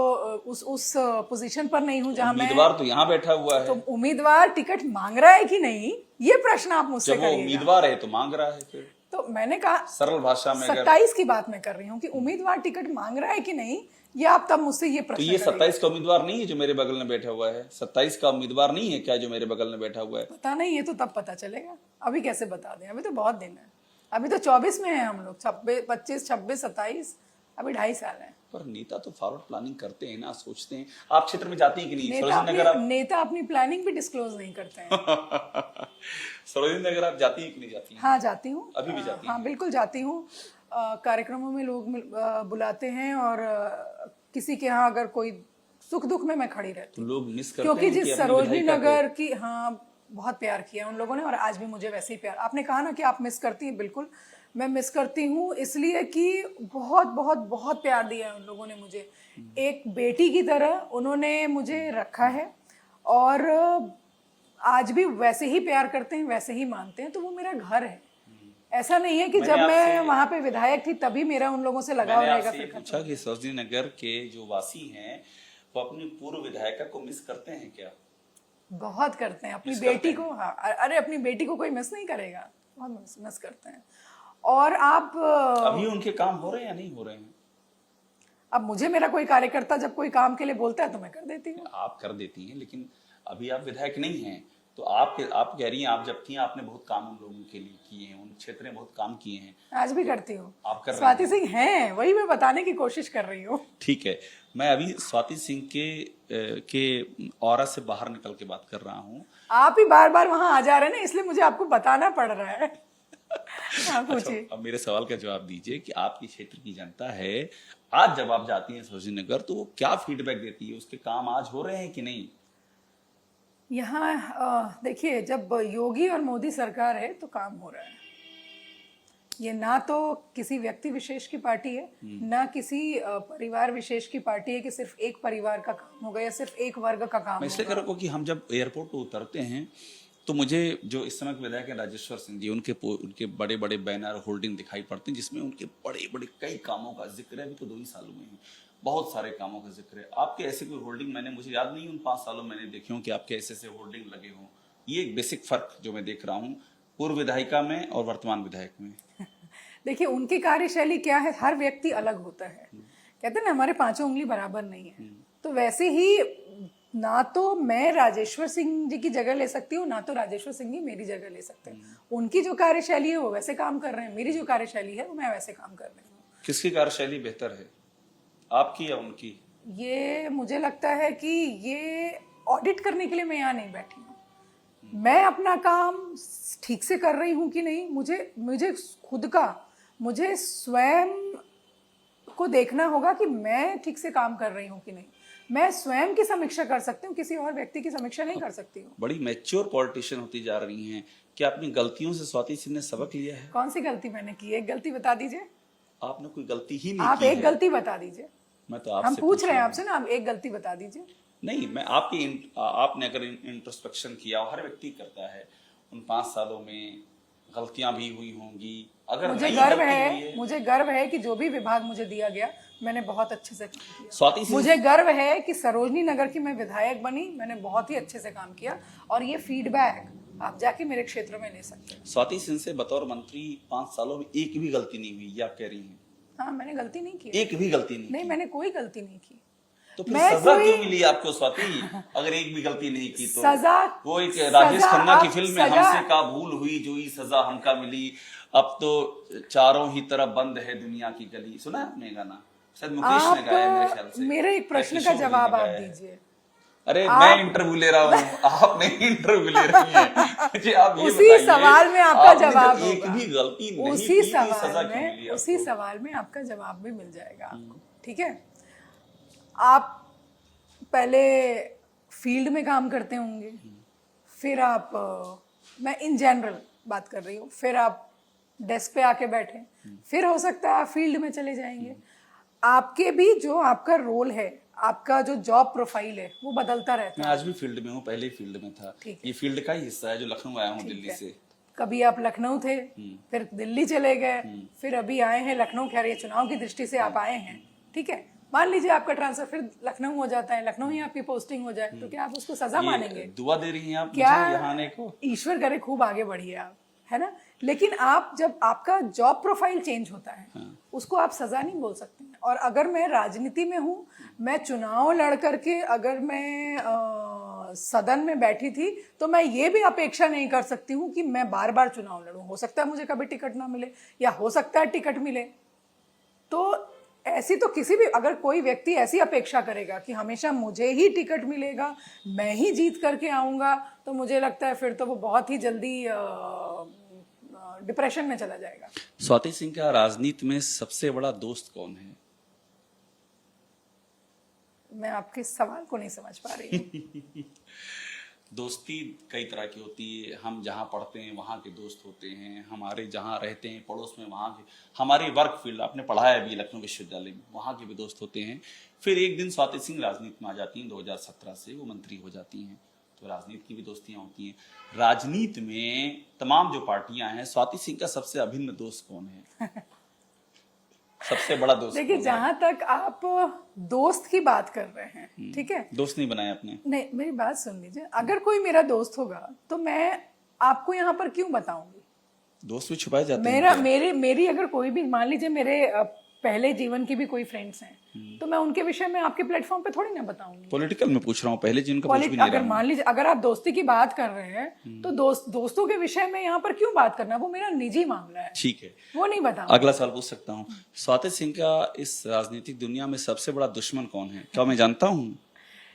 A: उस पोजीशन पर नहीं हूँ जहाँ मैं।
B: उम्मीदवार तो यहाँ बैठा हुआ है।
A: तो उम्मीदवार टिकट मांग रहा है कि नहीं, ये प्रश्न आप मुझसे
B: करिएगा। जब वो उम्मीदवार है तो मांग रहा है फिर।
A: तो मैंने कहा
B: सरल भाषा में
A: 27 की बात मैं कर रही हूँ कि उम्मीदवार टिकट मांग रहा है कि नहीं, ये आप तब मुझसे ये प्रश्न।
B: तो ये 27 का उम्मीदवार नहीं है जो मेरे बगल में बैठा हुआ है? 27 का उम्मीदवार नहीं है क्या जो मेरे बगल में बैठा हुआ है?
A: पता नहीं, ये तो तब पता चलेगा, अभी कैसे बता दें, अभी तो बहुत दिन है, अभी तो 24 में है हम लोग, 25, 26, 27, अभी 2.5 साल है।
B: पर नेता तो फॉरवर्ड प्लानिंग करते हैं ना, सोचते हैं। आप क्षेत्र में जाती हैं कि नहीं?
A: नेता अपनी प्लानिंग भी डिस्क्लोज नहीं करते हैं।
B: सरोजिनी नगर आप जाती हैं कि नहीं जाती हैं?
A: हाँ, जाती हूँ।
B: अभी भी जाती हैं?
A: हाँ, बिल्कुल जाती हूँ। कार्यक्रमों में लोग बुलाते हैं और किसी के यहाँ अगर कोई सुख दुख में मैं खड़ी रहती हूँ।
B: तो लोग मिस करते
A: क्योंकि
B: हैं
A: जिस सरोजनी नगर की, हाँ, बहुत प्यार किया उन लोगों ने, और आज भी मुझे वैसे ही प्यार। आपने कहा ना कि आप मिस करती हैं, बिल्कुल मैं मिस करती हूँ, इसलिए कि बहुत बहुत बहुत प्यार दिया है उन लोगों ने मुझे। एक बेटी की तरह उन्होंने मुझे रखा है, और आज भी वैसे ही प्यार करते हैं, वैसे ही मानते हैं। तो वो मेरा घर है। ऐसा नहीं है कि जब मैं वहां पे विधायक थी तभी मेरा उन लोगों से लगाव रहेगा।
B: मैंने आपसे पूछा कि सरोजिनी नगर के जो वासी हैं वो अपनी पूर्व विधायिका को मिस करते हैं क्या?
A: बहुत करते हैं अपनी बेटी को। हाँ, अरे अपनी बेटी को कोई मिस नहीं करेगा, बहुत मिस करते हैं। और आप
B: अभी उनके काम हो रहे हैं या नहीं हो रहे हैं?
A: अब मुझे मेरा कोई कार्यकर्ता जब कोई काम के लिए बोलता है तो मैं कर देती हूँ।
B: आप कर देती हैं, लेकिन अभी आप विधायक नहीं हैं, तो आप कह रही हैं आप जब थी आपने बहुत काम उन लोगों के लिए किए हैं, उन क्षेत्र में बहुत काम किए हैं।
A: आज भी करती हूँ।
B: आप कर रही हैं?
A: स्वाति सिंह हैं, वही मैं बताने की कोशिश कर रही हूँ।
B: ठीक है, मैं अभी स्वाति सिंह के ऑरा से बाहर निकल के बात कर रहा हूँ।
A: आप ही बार बार वहां आ जा रहे हैं ना, इसलिए मुझे आपको बताना पड़ रहा है। पूछिए।
B: अच्छा, अब मेरे सवाल का जवाब दीजिए कि आपके क्षेत्र की जनता है, आज जब आप जाती हैं सरोजिनी नगर तो वो क्या फीडबैक देती है? उसके काम आज हो रहे हैं कि नहीं?
A: यहाँ देखिए, जब योगी और मोदी सरकार है तो काम हो रहा है। ये ना तो किसी व्यक्ति विशेष की पार्टी है, ना किसी परिवार विशेष की पार्टी है कि सिर्फ एक परिवार का काम होगा या सिर्फ एक वर्ग का काम।
B: मैं इसलिए कह रहा हूँ कि हम जब एयरपोर्ट पर उतरते हैं तो मुझे जो इस समय के विधायक हैं राजेश्वर सिंह जी, उनके बड़े बड़े बैनर होल्डिंग दिखाई पड़ते हैं जिसमें उनके बड़े बड़े कई कामों का जिक्र है। अभी तो 2 ही साल हुए हैं, बहुत सारे कामों का जिक्र है। आपके ऐसे कोई होल्डिंग मुझे याद नहीं उन 5 सालों मैंने देखे हो कि आपके ऐसे होल्डिंग लगे हों। ये एक बेसिक फर्क जो मैं देख रहा हूँ पूर्व विधायिका में और वर्तमान विधायक में।
A: देखिए, उनकी कार्यशैली क्या है, हर व्यक्ति अलग होता है। कहते हैं ना, हमारे 5 उंगली बराबर नहीं है। तो वैसे ही ना तो मैं राजेश्वर सिंह जी की जगह ले सकती हूँ, ना तो राजेश्वर सिंह जी मेरी जगह ले सकते हैं। उनकी जो कार्यशैली है वो वैसे काम कर रहे हैं, मेरी जो कार्यशैली है वो मैं वैसे काम कर रही हूँ।
B: किसकी कार्यशैली बेहतर है, आपकी या उनकी?
A: ये मुझे लगता है कि ये ऑडिट करने के लिए मैं यहाँ नहीं बैठी हूँ। मैं अपना काम ठीक से कर रही हूँ कि नहीं, मुझे खुद का, मुझे स्वयं को देखना होगा कि मैं ठीक से काम कर रही हूँ कि नहीं। मैं स्वयं की समीक्षा कर सकती हूँ, किसी और व्यक्ति की समीक्षा नहीं कर सकती हूँ।
B: बड़ी मैच्योर पॉलिटिशियन होती जा रही हैं, क्या अपनी गलतियों से स्वाति सिंह ने सबक लिया है?
A: कौन सी गलती मैंने की है? एक गलती बता दीजिए।
B: आपने कोई गलती ही नहीं
A: आप
B: की
A: एक
B: है।
A: गलती बता दीजिए।
B: मैं तो
A: हम
B: आपसे
A: पूछ रहे हैं
B: रहा
A: आपसे ना, आप एक गलती बता दीजिए।
B: नहीं, मैं आपने अगर इंट्रोस्पेक्शन किया, हर व्यक्ति करता है, उन 5 सालों में गलतियां भी हुई होंगी। अगर
A: मुझे
B: नहीं
A: गर्व
B: गलती
A: है,
B: हुई है,
A: मुझे गर्व है कि जो भी विभाग मुझे दिया गया मैंने बहुत अच्छे से काम किया।
B: स्वाति सिंह
A: मुझे गर्व है कि सरोजनी नगर की मैं विधायक बनी, मैंने बहुत ही अच्छे से काम किया, और ये फीडबैक आप जाके मेरे क्षेत्र में ले सकते हैं।
B: स्वाति सिंह से बतौर मंत्री 5 सालों में एक भी गलती नहीं हुई, ये आप कह रही हैं?
A: हाँ, मैंने गलती नहीं की।
B: एक भी गलती नहीं
A: नहीं,
B: की।
A: मैंने कोई गलती नहीं की।
B: तो फिर
A: मैं
B: सजा
A: कोई-
B: क्यों मिली आपको स्वाति, अगर एक भी गलती नहीं की तो?
A: सजा,
B: वो एक राजेश खन्ना की
A: आप
B: फिल्म में
A: सजा-
B: हमसे का भूल हुई जो ही सजा हमका मिली, अब तो चारों ही तरफ बंद है दुनिया की गली। सुना है आपने गाना? शायद मुकेश ने गाया मेरे ख्याल
A: आप
B: से।
A: मेरे एक प्रश्न का
B: किशोर जी ने
A: जवाब आप
B: गाया है।
A: दीजिए।
B: अरे मैं इंटरव्यू ले रहा हूँ, आप नहीं इंटरव्यू ले रही हैं। मुझे आप ये
A: उसी
B: बताइए,
A: सवाल में आपका
B: आपने
A: जवाब
B: जब एक
A: होगा।
B: भी गलती नहीं
A: उसी
B: की, तो सजा
A: सवाल
B: क्यों
A: में,
B: मिली
A: उसी
B: आपको?
A: सवाल में आपका जवाब भी मिल जाएगा आपको। ठीक है, आप पहले फील्ड में काम करते होंगे, फिर आप मैं इन जनरल बात कर रही हूँ, फिर आप डेस्क पे आके बैठे, फिर हो सकता है आप फील्ड में चले जाएंगे। आपके भी जो आपका रोल है, आपका जो जॉब प्रोफाइल है, वो बदलता रहता
B: मैं
A: है।
B: आज भी फील्ड में हूँ, पहले ही फील्ड में था।
A: ठीक
B: ये फील्ड का ही हिस्सा है जो लखनऊ आया हूँ दिल्ली
A: है।
B: से।
A: कभी आप लखनऊ थे, फिर दिल्ली चले गए, फिर अभी आए हैं लखनऊ। खैर ये चुनाव की दृष्टि से आप आए हैं, ठीक है। मान लीजिए आपका ट्रांसफर फिर लखनऊ हो जाता है, लखनऊ ही आपकी पोस्टिंग हो जाए, तो क्या आप उसको सजा मानेंगे?
B: दुआ दे रही हैं आप
A: क्या
B: मुझे यहाँ आने को?
A: ईश्वर करे खूब आगे बढ़िए आप, है ना। लेकिन आप जब आपका जॉब प्रोफाइल चेंज होता है, उसको आप सजा नहीं बोल सकते हैं। और अगर मैं राजनीति में हूँ, मैं चुनाव लड़ करके अगर मैं सदन में बैठी थी, तो मैं ये भी अपेक्षा नहीं कर सकती हूँ कि मैं बार बार चुनाव लड़ूं। हो सकता है मुझे कभी टिकट ना मिले, या हो सकता है टिकट मिले। तो ऐसी तो किसी भी, अगर कोई व्यक्ति ऐसी अपेक्षा करेगा कि हमेशा मुझे ही टिकट मिलेगा, मैं ही जीत करके आऊँगा, तो मुझे लगता है फिर तो वो बहुत ही जल्दी डिप्रेशन में चला जाएगा।
B: स्वाति सिंह का राजनीति में सबसे बड़ा दोस्त कौन है?
A: मैं आपके सवाल को नहीं समझ पा रही हूँ।
B: दोस्ती कई तरह की होती है। हम जहाँ पढ़ते हैं वहाँ के दोस्त होते हैं, हमारे जहाँ रहते हैं पड़ोस में वहाँ के, हमारी वर्क फील्ड आपने पढ़ा है अभी लखनऊ विश्वविद्यालय में, वहाँ के भी दोस्त होते हैं। फिर एक दिन स्वाति सिंह राजनीति में आ जाती हैं, 2017 से वो मंत्री हो जाती हैं, तो राजनीति की भी दोस्तियाँ होती हैं। राजनीति में तमाम जो पार्टियां हैं, स्वाति सिंह का सबसे अभिन्न दोस्त कौन है? सबसे बड़ा दोस्त?
A: देखिए, जहां तक आप दोस्त की बात कर रहे हैं, ठीक है,
B: दोस्त नहीं बनाया आपने?
A: नहीं, मेरी बात सुन लीजिए। अगर कोई मेरा दोस्त होगा तो मैं आपको यहाँ पर क्यों बताऊंगी?
B: दोस्त भी छुपाए जाते हैं।
A: मेरी अगर कोई भी, मान लीजिए मेरे पहले जीवन की भी कोई फ्रेंड्स हैं, तो मैं उनके विषय में आपके प्लेटफॉर्म पे थोड़ी ना बताऊंगी।
B: पॉलिटिकल में पूछ रहा हूँ, पहले जिनका कुछ भी नहीं
A: अगर
B: रहा।
A: मान लीजिए अगर आप दोस्ती की बात कर रहे हैं, तो दोस्तों के विषय में यहाँ पर क्यों बात करना? वो मेरा निजी मामला है,
B: ठीक है,
A: वो नहीं बताऊंगी।
B: अगला सवाल पूछ सकता हूँ। स्वाति सिंह का इस राजनीतिक दुनिया में सबसे बड़ा दुश्मन कौन है? क्या मैं जानता हूँ?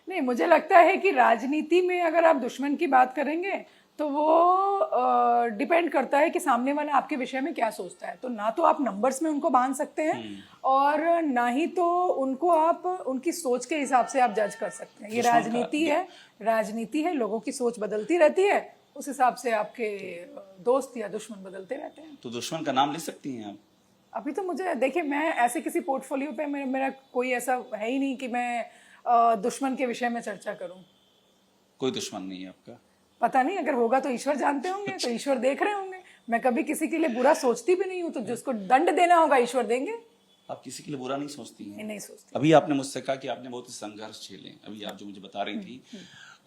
A: नहीं, मुझे लगता है कि राजनीति में अगर आप दुश्मन की बात करेंगे तो वो डिपेंड करता है कि सामने वाला आपके विषय में क्या सोचता है। तो ना तो आप नंबर्स में उनको बांध सकते हैं, और ना ही तो उनको आप उनकी सोच के हिसाब से आप जज कर सकते हैं। ये राजनीति है, लोगों की सोच बदलती रहती है, उस हिसाब से आपके दोस्त या दुश्मन बदलते रहते हैं।
B: तो दुश्मन का नाम ले सकती हैं आप?
A: अभी तो मुझे, देखिए, मैं ऐसे किसी पोर्टफोलियो पे मेरा कोई ऐसा है ही नहीं कि मैं दुश्मन के विषय में चर्चा करूं।
B: कोई दुश्मन नहीं है आपका?
A: पता नहीं, अगर होगा तो ईश्वर जानते होंगे, तो ईश्वर देख रहे होंगे। मैं कभी किसी के लिए बुरा सोचती भी नहीं हूँ, तो जिसको दंड देना होगा ईश्वर देंगे।
B: आप किसी के लिए बुरा नहीं सोचती हैं?
A: नहीं सोचती।
B: अभी आपने मुझसे कहा कि आपने बहुत संघर्ष झेले, अभी आप जो मुझे बता रही थी,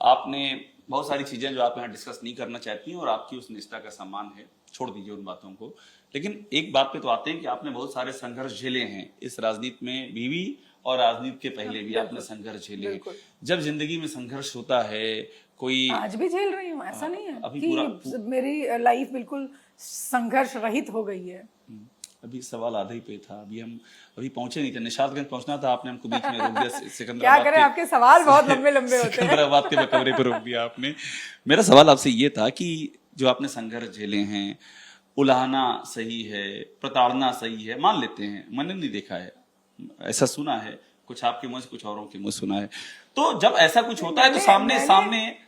B: आपने बहुत सारी चीजें जो आप यहाँ डिस्कस नहीं करना चाहती हैं, और आपकी उस निष्ठा का सम्मान है, छोड़ दीजिए उन बातों को। लेकिन एक बात पे तो आते हैं कि आपने बहुत सारे संघर्ष झेले हैं इस राजनीति में भी और राजनीति के पहले भी आपने संघर्ष झेले हैं। जब जिंदगी में संघर्ष होता है कोई,
A: आज भी झेल रही हूँ, ऐसा नहीं है
B: अभी
A: कि मेरी लाइफ बिल्कुल संघर्ष रहित हो गई है।
B: अभी सवाल आधा ही पे था, अभी पहुंचे नहीं थे, निशादगंज पहुंचना था, आपने हमको बीच में रोक दिया।
A: क्या
B: सिकंदराबाद
A: करें, आपके सवाल बहुत लंबे लंबे होते हैं।
B: सिकंदराबाद के मकबरे पर रोक दिया आपने। मेरा सवाल आपसे ये था कि जो आपने संघर्ष झेले हैं, उलाहना सही है, प्रताड़ना सही है, मान लेते हैं, मैंने नहीं देखा है, ऐसा सुना है, कुछ आपके मुंह से कुछ औरों के मुंह सुना है। तो जब ऐसा कुछ होता है तो सामने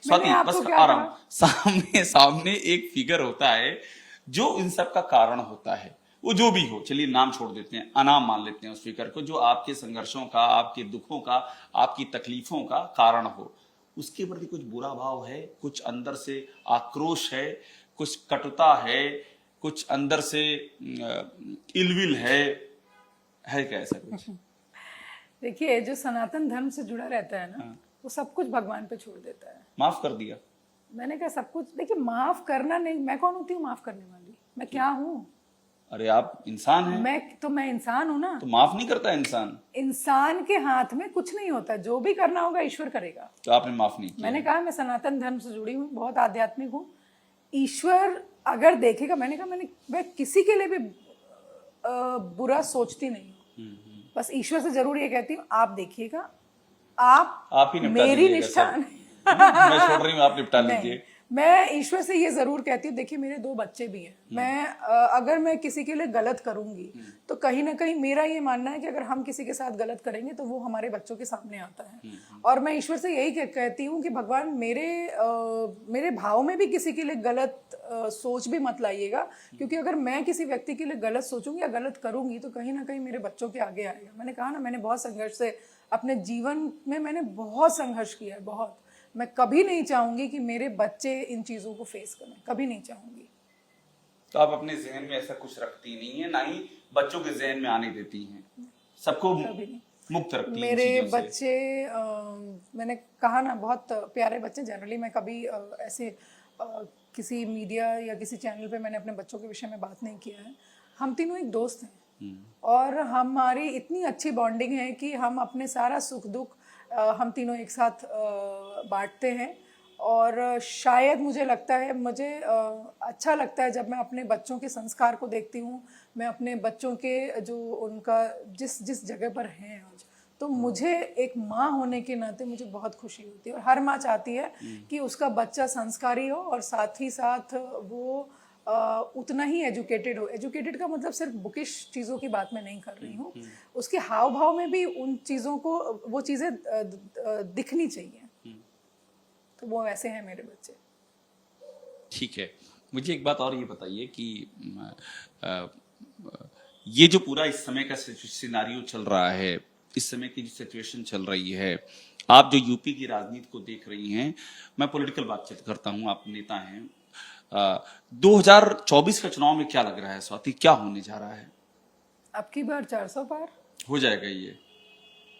B: स्वाति बस आराम, सामने एक फिगर होता है जो इन सब का कारण होता है, वो जो भी हो, चलिए नाम छोड़ देते हैं, अनाम मान लेते हैं उस फिगर को, जो आपके संघर्षों का, आपके दुखों का, आपकी तकलीफों का कारण हो। उसके प्रति कुछ बुरा भाव है, कुछ अंदर से आक्रोश है, कुछ कटुता है, कुछ अंदर से इलविल है क्या ऐसा कुछ?
A: देखिए, जो सनातन धर्म से जुड़ा रहता है ना, वो सब कुछ भगवान पे छोड़ देता है।
B: माफ कर दिया,
A: मैंने कहा सब कुछ। देखिए, माफ करना नहीं, मैं कौन होती हूँ माफ करने वाली? मैं क्या हूँ?
B: अरे आप इंसान हैं।
A: मैं इंसान हूँ ना।
B: तो माफ नहीं करता इंसान?
A: इंसान के हाथ में कुछ नहीं होता, जो भी करना होगा ईश्वर करेगा।
B: तो आपने माफ नहीं किया।
A: मैंने कहा मैं सनातन धर्म से जुड़ी हूँ, बहुत आध्यात्मिक हूँ। ईश्वर अगर देखेगा, मैंने कहा मैं किसी के लिए भी बुरा सोचती नहीं हूँ, बस ईश्वर से जरूर ये कहती हूँ, आप देखिएगा, आप
B: ही
A: मेरी निष्ठा
B: मैं छोड़ रही हूँ, आप निपटा लीजिए।
A: मैं ईश्वर से ये जरूर कहती हूँ, देखिए मेरे 2 बच्चे भी हैं, मैं अगर मैं किसी के लिए गलत करूंगी तो कहीं ना कहीं मेरा ये मानना है कि अगर हम किसी के साथ गलत करेंगे तो वो हमारे बच्चों के सामने आता है। और मैं ईश्वर से यही कहती हूँ कि भगवान मेरे भाव में भी किसी के लिए गलत सोच भी मत लाइएगा, क्योंकि अगर मैं किसी व्यक्ति के लिए गलत सोचूंगी या गलत करूंगी तो कहीं ना कहीं मेरे बच्चों के आगे आएगा। मैंने कहा ना, मैंने बहुत संघर्ष से अपने जीवन में मैंने बहुत संघर्ष किया है, बहुत। मैं कभी नहीं चाहूंगी कि मेरे बच्चे इन चीजों को फेस करें, कभी नहीं चाहूंगी।
B: तो आप अपने जहन में ऐसा कुछ रखती नहीं है, ना ही बच्चों के जहन में आने देती हैं, सबको मुक्त रखती हैं
A: मेरे बच्चे मैंने कहा ना, बहुत प्यारे बच्चे। जनरली मैं कभी ऐसे किसी मीडिया या किसी चैनल पे मैंने अपने बच्चों के विषय में बात नहीं किया है। हम तीनों एक दोस्त हैं और हमारी इतनी अच्छी बॉन्डिंग है कि हम अपने सारा सुख दुख हम तीनों एक साथ बांटते हैं। और शायद मुझे लगता है, मुझे अच्छा लगता है जब मैं अपने बच्चों के संस्कार को देखती हूँ, मैं अपने बच्चों के जो उनका जिस जगह पर हैं आज, तो मुझे एक माँ होने के नाते मुझे बहुत खुशी होती है। और हर माँ चाहती है कि उसका बच्चा संस्कारी हो और साथ ही साथ वो उतना ही एजुकेटेड हो। एजुकेटेड का मतलब सिर्फ बुकिश चीज़ों की बात मैं नहीं कर रही हूँ, उसके हाव भाव में भी उन चीज़ों को, वो चीज़ें दिखनी चाहिए। तो वो वैसे हैं मेरे बच्चे।
B: ठीक है, मुझे एक बात और ये बताइए कि ये जो पूरा इस समय का सिनारियो चल रहा है, इस समय की जो सिचुएशन चल रही है, आप जो यूपी की राजनीति को देख रही हैं, मैं पॉलिटिकल बातचीत करता हूँ, आप नेता हैं, 2024 का चुनाव में क्या लग रहा है स्वाति, क्या होने जा रहा है? अब
A: की बार 400 पार
B: हो जाएगा ये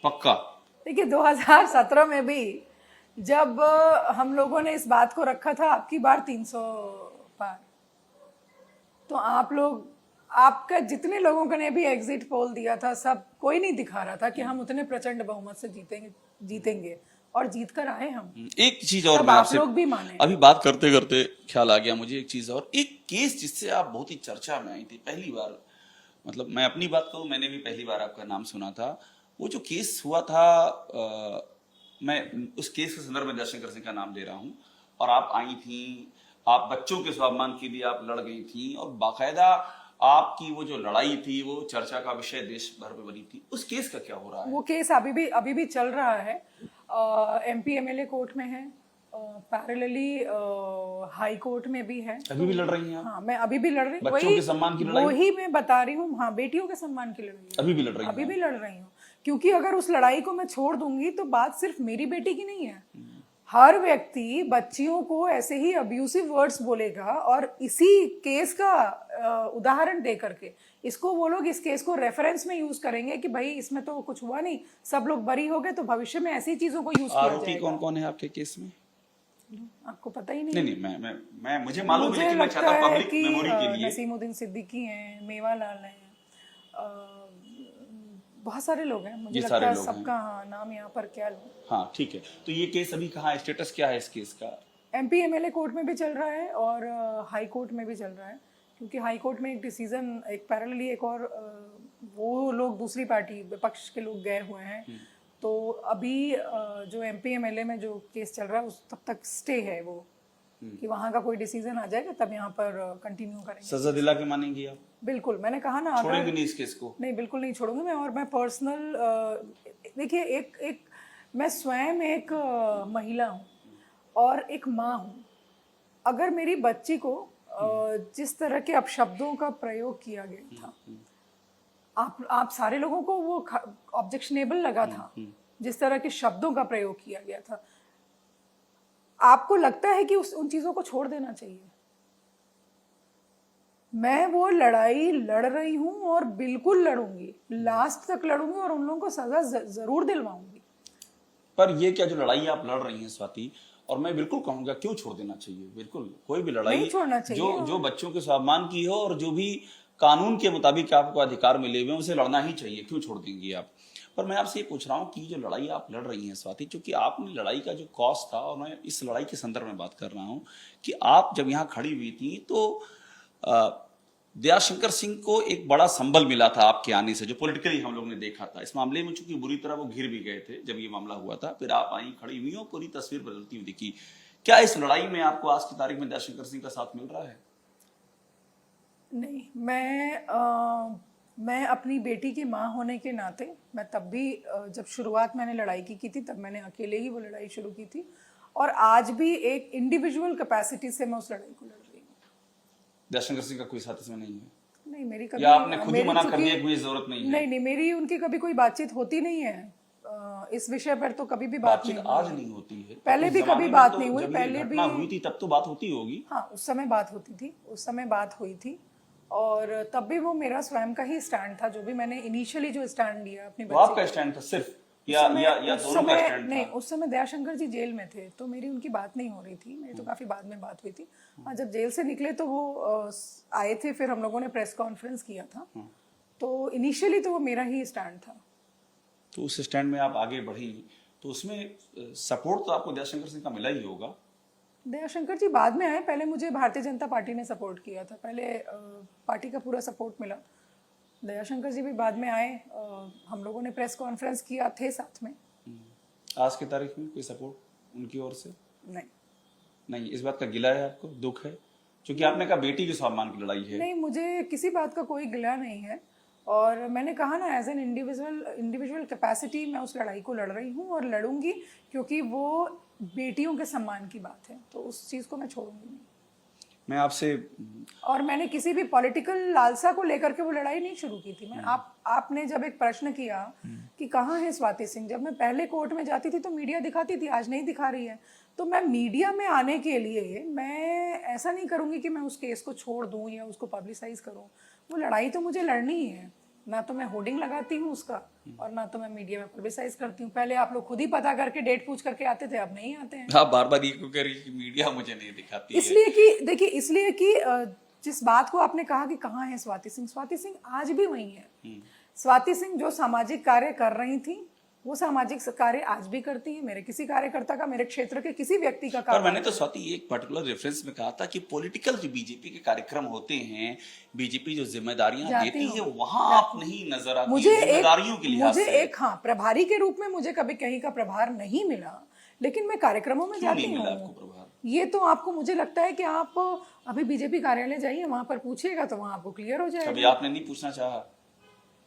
B: पक्का?
A: देखिए, 2017 में भी जब हम लोगों ने इस बात को रखा था आपकी बार 300 पार, तो आप लोग, आपका जितने लोगों ने भी एग्जिट पोल दिया था, सब कोई नहीं दिखा रहा था कि हम उतने प्रचंड बहुमत से जीतेंगे और जीत कर आए हम।
B: एक चीज और मैं आपसे,
A: लोग भी माने।
B: अभी बात करते करते ख्याल आ गया मुझे एक चीज और, एक केस जिससे आप बहुत ही चर्चा में आई थी पहली बार, मतलब मैं अपनी बात करूं, मैंने भी पहली बार आपका नाम सुना था। वो जो केस हुआ था, मैं उस केस के संदर्भ में जयशंकर सिंह का नाम ले रहा हूं, और आप आई थी, आप बच्चों के स्वाभिमान के लिए आप लड़ गई थी, और बाकायदा आपकी वो जो लड़ाई थी वो चर्चा का विषय देश भर में बनी थी। उस केस का क्या हो रहा है?
A: वो केस अभी भी चल रहा है, MP MLA कोर्ट में है, पैरेलली हाई कोर्ट में भी है।
B: अभी भी लड़ रही हैं?
A: हाँ, मैं अभी भी लड़ रही हूँ,
B: बच्चों के सम्मान की लड़ाई,
A: वही मैं बता रही हूँ। हाँ, बेटियों के सम्मान की लड़ाई
B: अभी भी लड़ रही हूँ,
A: अभी भी लड़ रही हूँ, क्योंकि अगर उस लड़ाई को मैं छोड़ दूंगी तो बात सिर्फ मेरी बेटी की नहीं है। हर व्यक्ति बच्चियों को ऐसे ही अब्यूसिव वर्ड्स बोलेगा, और इसी केस का उदाहरण दे करके इसको वो लोग इस केस को रेफरेंस में यूज करेंगे कि भाई इसमें तो कुछ हुआ नहीं, सब लोग बरी हो गए, तो भविष्य में ऐसी चीजों को यूज किया जाएगा।
B: आरोपी कौन कौन है आपके केस में?
A: आपको पता ही नहीं?
B: नहीं नहीं, मैं मुझे मालूम है,
A: मुझे
B: लेकिन मैं
A: लगता
B: चाहता हूं
A: है
B: पब्लिक
A: कि
B: मेमोरी के लिए।
A: नसीमुद्दीन सिद्दीकी हैं, मेवालाल हैं, बहुत सारे लोग हैं, मुझे
B: ये
A: लगता
B: सारे
A: है
B: लोग
A: सबका हाँ नाम यहाँ पर क्या लूँ।
B: हाँ ठीक है, तो ये केस अभी कहाँ है, स्टेटस क्या है इस केस का?
A: MP MLA कोर्ट में भी चल रहा है और हाई कोर्ट में भी चल रहा है, क्योंकि हाई कोर्ट में एक डिसीजन, एक पैरेलली एक और वो लोग दूसरी पार्टी विपक्ष के लोग गए हुए हैं, तो अभी जो MP MLA में जो केस चल रहा है उस तब तक स्टे है वो, कि वहाँ का कोई डिसीजन आ जाएगा तब यहाँ पर कंटिन्यू करेंगे।
B: सजा दिला के मानेंगी आप?
A: बिल्कुल, मैंने कहा ना,
B: छोड़ेंगे नहीं इस केस को?
A: नहीं, बिल्कुल नहीं छोड़ूंगी मैं। और मैं पर्सनल, देखिए, एक मैं स्वयं एक महिला हूँ और एक माँ हूँ। अगर मेरी बच्ची को जिस तरह के अपशब्दों का प्रयोग किया गया था, आप सारे लोगों को वो ऑब्जेक्शनेबल लगा था, जिस तरह के शब्दों का प्रयोग किया गया था, आपको लगता है कि उन चीजों को छोड़ देना चाहिए? मैं वो लड़ाई लड़ रही हूँ और बिल्कुल लड़ूंगी, लास्ट तक लड़ूंगी और उन लोगों को सजा जरूर दिलवाऊंगी।
B: पर ये क्या जो लड़ाई आप लड़ रही हैं स्वाति, और मैं बिल्कुल कहूंगा क्यों छोड़ देना चाहिए? बिल्कुल कोई भी लड़ाई
A: नहीं छोड़ना चाहिए,
B: जो बच्चों के स्वाभिमान की हो और जो भी कानून के मुताबिक आपको अधिकार मिले हुए हैं उसे लड़ना ही चाहिए, क्यों छोड़ देंगी आप? पर मैं आपसे ये पूछ रहा हूँ कि जो लड़ाई आप लड़ रही हैं स्वाति, चूंकि आपने लड़ाई का जो कॉस्ट था, और मैं इस लड़ाई के संदर्भ में बात कर रहा हूँ कि आप जब यहाँ खड़ी हुई थी तो दयाशंकर सिंह को एक बड़ा संबल मिला था आपके आने से, जो पॉलिटिकली हम लोग ने देखा था। इस मामले में चूंकि बुरी तरह वो घिर भी गए थे जब ये मामला हुआ था, फिर आप आई, खड़ी हुई और पूरी तस्वीर बदलती हुई दिखी। क्या इस लड़ाई में आपको आज की तारीख में दयाशंकर सिंह का साथ मिल रहा है?
A: नहीं, मैं अपनी बेटी की माँ होने के नाते, मैं तब भी जब शुरुआत मैंने लड़ाई की थी तब मैंने अकेले ही वो लड़ाई शुरू की थी, और आज भी एक इंडिविजुअल कैपेसिटी से मैं उस लड़ाई को लड़ रही हूँ।
B: दयाशंकर सिंह का कोई साथ इसमें नहीं है?
A: नहीं, मेरी कभी,
B: या आपने खुद ही मना कर दिया कि मुझे जरूरत नहीं है?
A: नहीं, मेरी उनकी कभी कोई बातचीत होती नहीं है इस विषय पर, तो कभी भी बात नहीं
B: आज नहीं होती है,
A: पहले भी कभी बात नहीं हुई, पहले भी
B: हुई थी तब तो बात होती होगी।
A: हाँ, उस समय बात होती थी, उस समय बात हुई थी, और तब भी वो मेरा स्वयं का ही स्टैंड था, जो भी मैंने इनिशियली जो स्टैंड लिया अपनी
B: बच्ची। आपका स्टैंड था सिर्फ या दोनों का स्टैंड था?
A: नहीं, उस समय दयाशंकर जी जेल में थे, तो मेरी उनकी बात नहीं हो रही थी, मेरी तो काफी बाद में बात हुई थी। हाँ, जब जेल से निकले तो वो आए थे, फिर हम लोगों ने प्रेस कॉन्फ्रेंस किया था, तो इनिशियली तो वो मेरा ही स्टैंड था।
B: तो उस स्टैंड में आप आगे बढ़ी, तो उसमें सपोर्ट तो आपको दयाशंकर सिंह का मिला ही होगा।
A: दयाशंकर जी बाद में आए, पहले मुझे भारतीय जनता पार्टी ने सपोर्ट किया था, पहले पार्टी का पूरा सपोर्ट मिला। दयाशंकर जी भी बाद में आए, हम लोगों ने प्रेस कॉन्फ्रेंस किया थे साथ में।
B: आज की तारीख में कोई सपोर्ट उनकी ओर से नहीं? इस बात का गिला है आपको, दुख है? क्योंकि आपने कहा बेटी के स्वाभिमान की लड़ाई है।
A: नहीं, मुझे किसी बात का कोई गिला नहीं है, और मैंने कहा ना, एज एन इंडिविजुअल कैपेसिटी मैं उस लड़ाई को लड़ रही हूँ और लड़ूंगी, क्योंकि वो बेटियों के सम्मान की बात है, तो उस चीज़ को मैं छोड़ूंगी नहीं।
B: मैं आपसे,
A: और मैंने किसी भी पॉलिटिकल लालसा को लेकर के वो लड़ाई नहीं शुरू की थी। मैं आपने जब एक प्रश्न किया कि कहाँ है स्वाति सिंह, जब मैं पहले कोर्ट में जाती थी तो मीडिया दिखाती थी, आज नहीं दिखा रही है, तो मैं मीडिया में आने के लिए मैं ऐसा नहीं करूँगी कि मैं उस केस को छोड़ दूँ या उसको पब्लिसाइज करूँ। वो लड़ाई तो मुझे लड़नी ही है, ना तो मैं होर्डिंग लगाती हूँ उसका, और ना तो मैं मीडिया में पब्लिसाइज करती हूँ। पहले आप लोग खुद ही पता करके डेट पूछ करके आते थे, अब नहीं आते हैं।
B: आप बार बार ये क्यों कह रही कि मीडिया मुझे नहीं दिखाती?
A: इसलिए कि देखिए, इसलिए कि जिस बात को आपने कहा कि कहाँ है स्वाति सिंह आज भी वही है। स्वाति सिंह जो सामाजिक कार्य कर रही थी, वो सामाजिक कार्य आज भी करती है। मेरे किसी कार्यकर्ता का, मेरे क्षेत्र के किसी व्यक्ति का
B: पर मैंने तो स्वाति एक पर्टिकुलर रेफरेंस में कहा था कि पॉलिटिकल जो बीजेपी के कार्यक्रम होते हैं, बीजेपी जो जिम्मेदारियां देती है, वहां आप नहीं नजर आती। मुझे जिम्मेदारियों के लिहाज से
A: एक प्रभारी के रूप में मुझे कभी कहीं का प्रभार नहीं मिला, लेकिन मैं कार्यक्रमों में जाती हूँ। ये तो आपको, मुझे लगता है कि आप अभी बीजेपी कार्यालय जाइए, वहां पर पूछिएगा तो वहां आपको क्लियर हो जाएगा।
B: कभी आपने नहीं पूछना चाहा?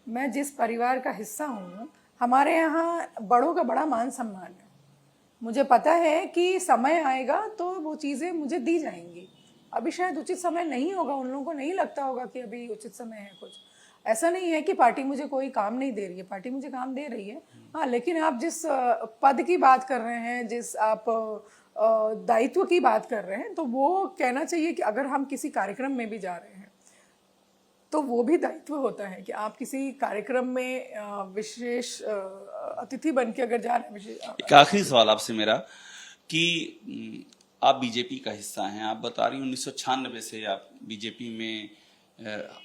A: मैं जिस परिवार का हिस्सा हूँ, हमारे यहाँ बड़ों का बड़ा मान सम्मान है। मुझे पता है कि समय आएगा तो वो चीज़ें मुझे दी जाएंगी। अभी शायद उचित समय नहीं होगा, उन लोगों को नहीं लगता होगा कि अभी उचित समय है। कुछ ऐसा नहीं है कि पार्टी मुझे कोई काम नहीं दे रही है, पार्टी मुझे काम दे रही है। हाँ, लेकिन आप जिस पद की बात कर रहे हैं, जिस आप दायित्व की बात कर रहे हैं, तो वो कहना चाहिए कि अगर हम किसी कार्यक्रम में भी जा रहे हैं तो वो भी दायित्व होता है कि आप किसी कार्यक्रम में विशेष अतिथि बन के अगर जा रहे हैं।
B: एक आखिरी सवाल आपसे मेरा कि आप बीजेपी का हिस्सा हैं, आप बता रही 1996 से आप बीजेपी में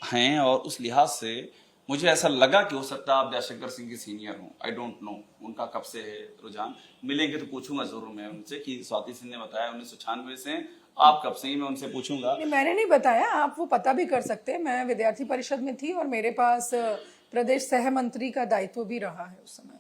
B: हैं, और उस लिहाज से मुझे ऐसा लगा कि हो सकता है आप जयशंकर सिंह के सीनियर हों। आई डोंट नो उनका कब से है रुझान, मिलेंगे तो पूछूंगा जरूर मैं उनसे कि स्वाति सिंह ने बताया 1996 से, आप कब से ही, मैं उनसे पूछूंगा।
A: नहीं, मैंने नहीं बताया, आप वो पता भी कर सकते हैं। मैं विद्यार्थी परिषद में थी और मेरे पास प्रदेश सह मंत्री का दायित्व भी रहा है उस समय।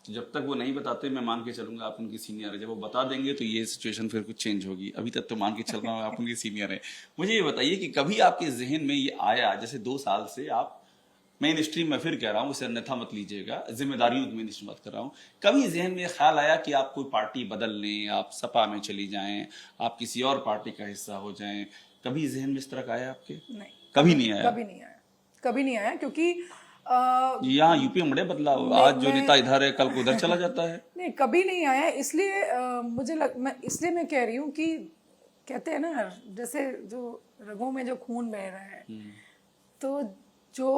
B: जब तक वो नहीं बताते मैं मान के चलूंगा आप उनकी सीनियर है, जब वो बता देंगे तो ये सिचुएशन फिर कुछ चेंज होगी। अभी तक तो मान के चल रहा हूँ आप उनकी सीनियर है। मुझे ये बताइए कि कभी आपके जहन में ये आया, जैसे 2 साल से आप मेन स्ट्रीम में, फिर कह रहा हूँ इसे अन्यथा मत लीजिएगा, जिम्मेदारियों की मेन स्ट्रीम बात कर रहा हूँ, कभी जहन में ख्याल आया कि आप कोई पार्टी बदल लें, आप सपा में चली जाएं, आप किसी और पार्टी का हिस्सा हो जाएं, कभी जहन में इस तरह का आया आपके?
A: नहीं,
B: कभी नहीं आया।
A: कभी नहीं आया, कभी नहीं आया, क्योंकि
B: यहाँ यूपी में बड़े बदलाव, आज जो नेता इधर है कल को उधर चला जाता है।
A: नहीं, कभी नहीं आया। इसलिए इसलिए मैं कह रही हूँ कि कहते हैं ना, जैसे जो रगों में जो खून बह रहा है, तो जो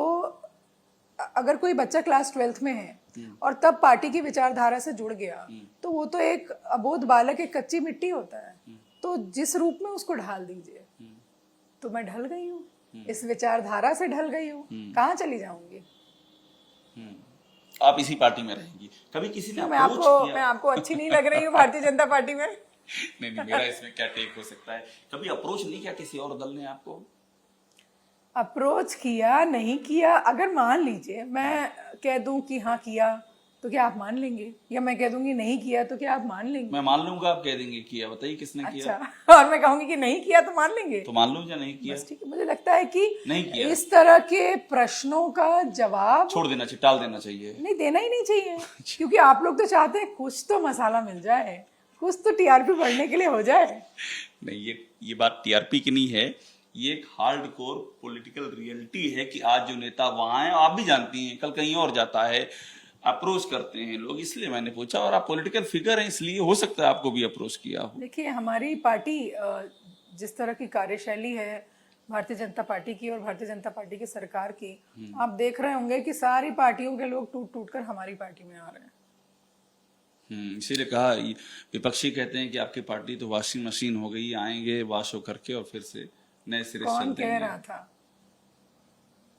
A: अगर कोई बच्चा क्लास 12th में है और तब पार्टी की विचारधारा से जुड़ गया, तो वो तो एक अबोध बालक, एक कच्ची मिट्टी होता है। तो जिस रूप में उसको ढाल दीजिए, तो मैं ढल गई हूँ, इस विचारधारा से ढल गई हूँ, कहाँ चली जाऊंगी?
B: आप इसी पार्टी में रहेंगी। कभी किसी ने
A: मैं आपको अच्छी नहीं लग रही हूँ भारतीय जनता पार्टी में?
B: नहीं, मेरा इसमें क्या टेक हो सकता है? कभी अप्रोच नहीं किया किसी और दल ने आपको?
A: अप्रोच किया, नहीं किया। अगर मान लीजिए मैं कह दूं कि हाँ किया, तो क्या आप मान लेंगे? या मैं कह दूंगी नहीं किया, तो क्या आप मान लेंगे?
B: मैं मान लूंगा, आप कह देंगे किया, बताइए किसने किया।
A: अच्छा, और मैं कहूंगी कि नहीं किया, तो मान लेंगे?
B: तो मान लूं या नहीं किया?
A: बस ठीक है। मुझे लगता है कि
B: नहीं किया,
A: इस तरह के प्रश्नों का जवाब
B: छोड़ देना चाहिए, टाल देना चाहिए,
A: नहीं, देना ही नहीं चाहिए। क्योंकि आप लोग तो चाहते हैं कुछ तो मसाला मिल जाए, कुछ तो टीआरपी बढ़ने के लिए हो जाए।
B: नहीं, ये बात टीआरपी की नहीं है, ये एक हार्डकोर पॉलिटिकल रियलिटी है कि आज जो नेता वहां है, आप भी जानती हैं, कल कहीं और जाता है, अप्रोच करते हैं लोग, इसलिए मैंने पूछा। और आप पॉलिटिकल फिगर हैं, इसलिए हो सकता है आपको भी अप्रोच किया हो।
A: देखिए, हमारी पार्टी जिस तरह की कार्यशैली है भारतीय जनता पार्टी की और भारतीय जनता पार्टी की सरकार की, आप देख रहे होंगे कि सारी पार्टियों के लोग टूट टूट कर हमारी पार्टी में आ रहे हैं।
B: इसीलिए कहा, विपक्षी कहते हैं कि आपकी पार्टी तो वॉशिंग मशीन हो गई, आएंगे वॉश हो करके और फिर से नए सिरे से चल देंगे।
A: कौन कह रहा था?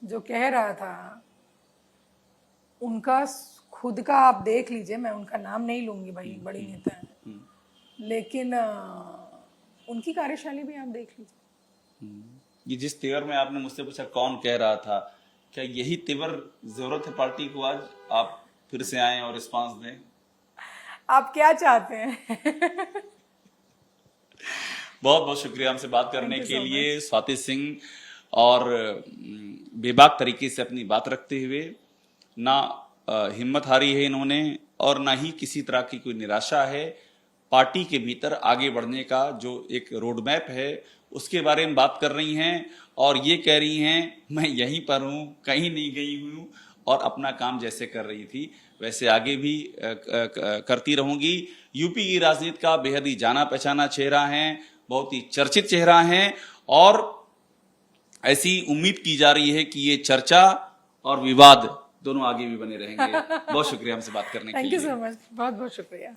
A: जो कह रहा था उनका खुद का आप देख लीजिए, मैं उनका नाम नहीं लूंगी भाई, बड़ी नेता है, लेकिन उनकी कार्यशैली भी आप देख लीजिए।
B: ये जिस तेवर में आपने मुझसे पूछा कौन कह रहा था, क्या यही तेवर जरूरत है पार्टी को आज आप फिर से आए और रिस्पांस दें?
A: आप क्या चाहते हैं?
B: बहुत बहुत शुक्रिया हमसे बात करने के लिए स्वाति सिंह, और बेबाक तरीके से अपनी बात रखते हुए, ना हिम्मत हारी है इन्होंने और ना ही किसी तरह की कोई निराशा है। पार्टी के भीतर आगे बढ़ने का जो एक रोड मैप है उसके बारे में बात कर रही हैं, और ये कह रही हैं मैं यहीं पर हूँ, कहीं नहीं गई हूँ, और अपना काम जैसे कर रही थी वैसे आगे भी करती रहूंगी। यूपी की राजनीति का बेहद ही जाना पहचाना चेहरा है, बहुत ही चर्चित चेहरा है, और ऐसी उम्मीद की जा रही है कि ये चर्चा और विवाद दोनों आगे भी बने रहेंगे। बहुत शुक्रिया हमसे बात करने के लिए।
A: थैंक यू सो मच, बहुत बहुत शुक्रिया।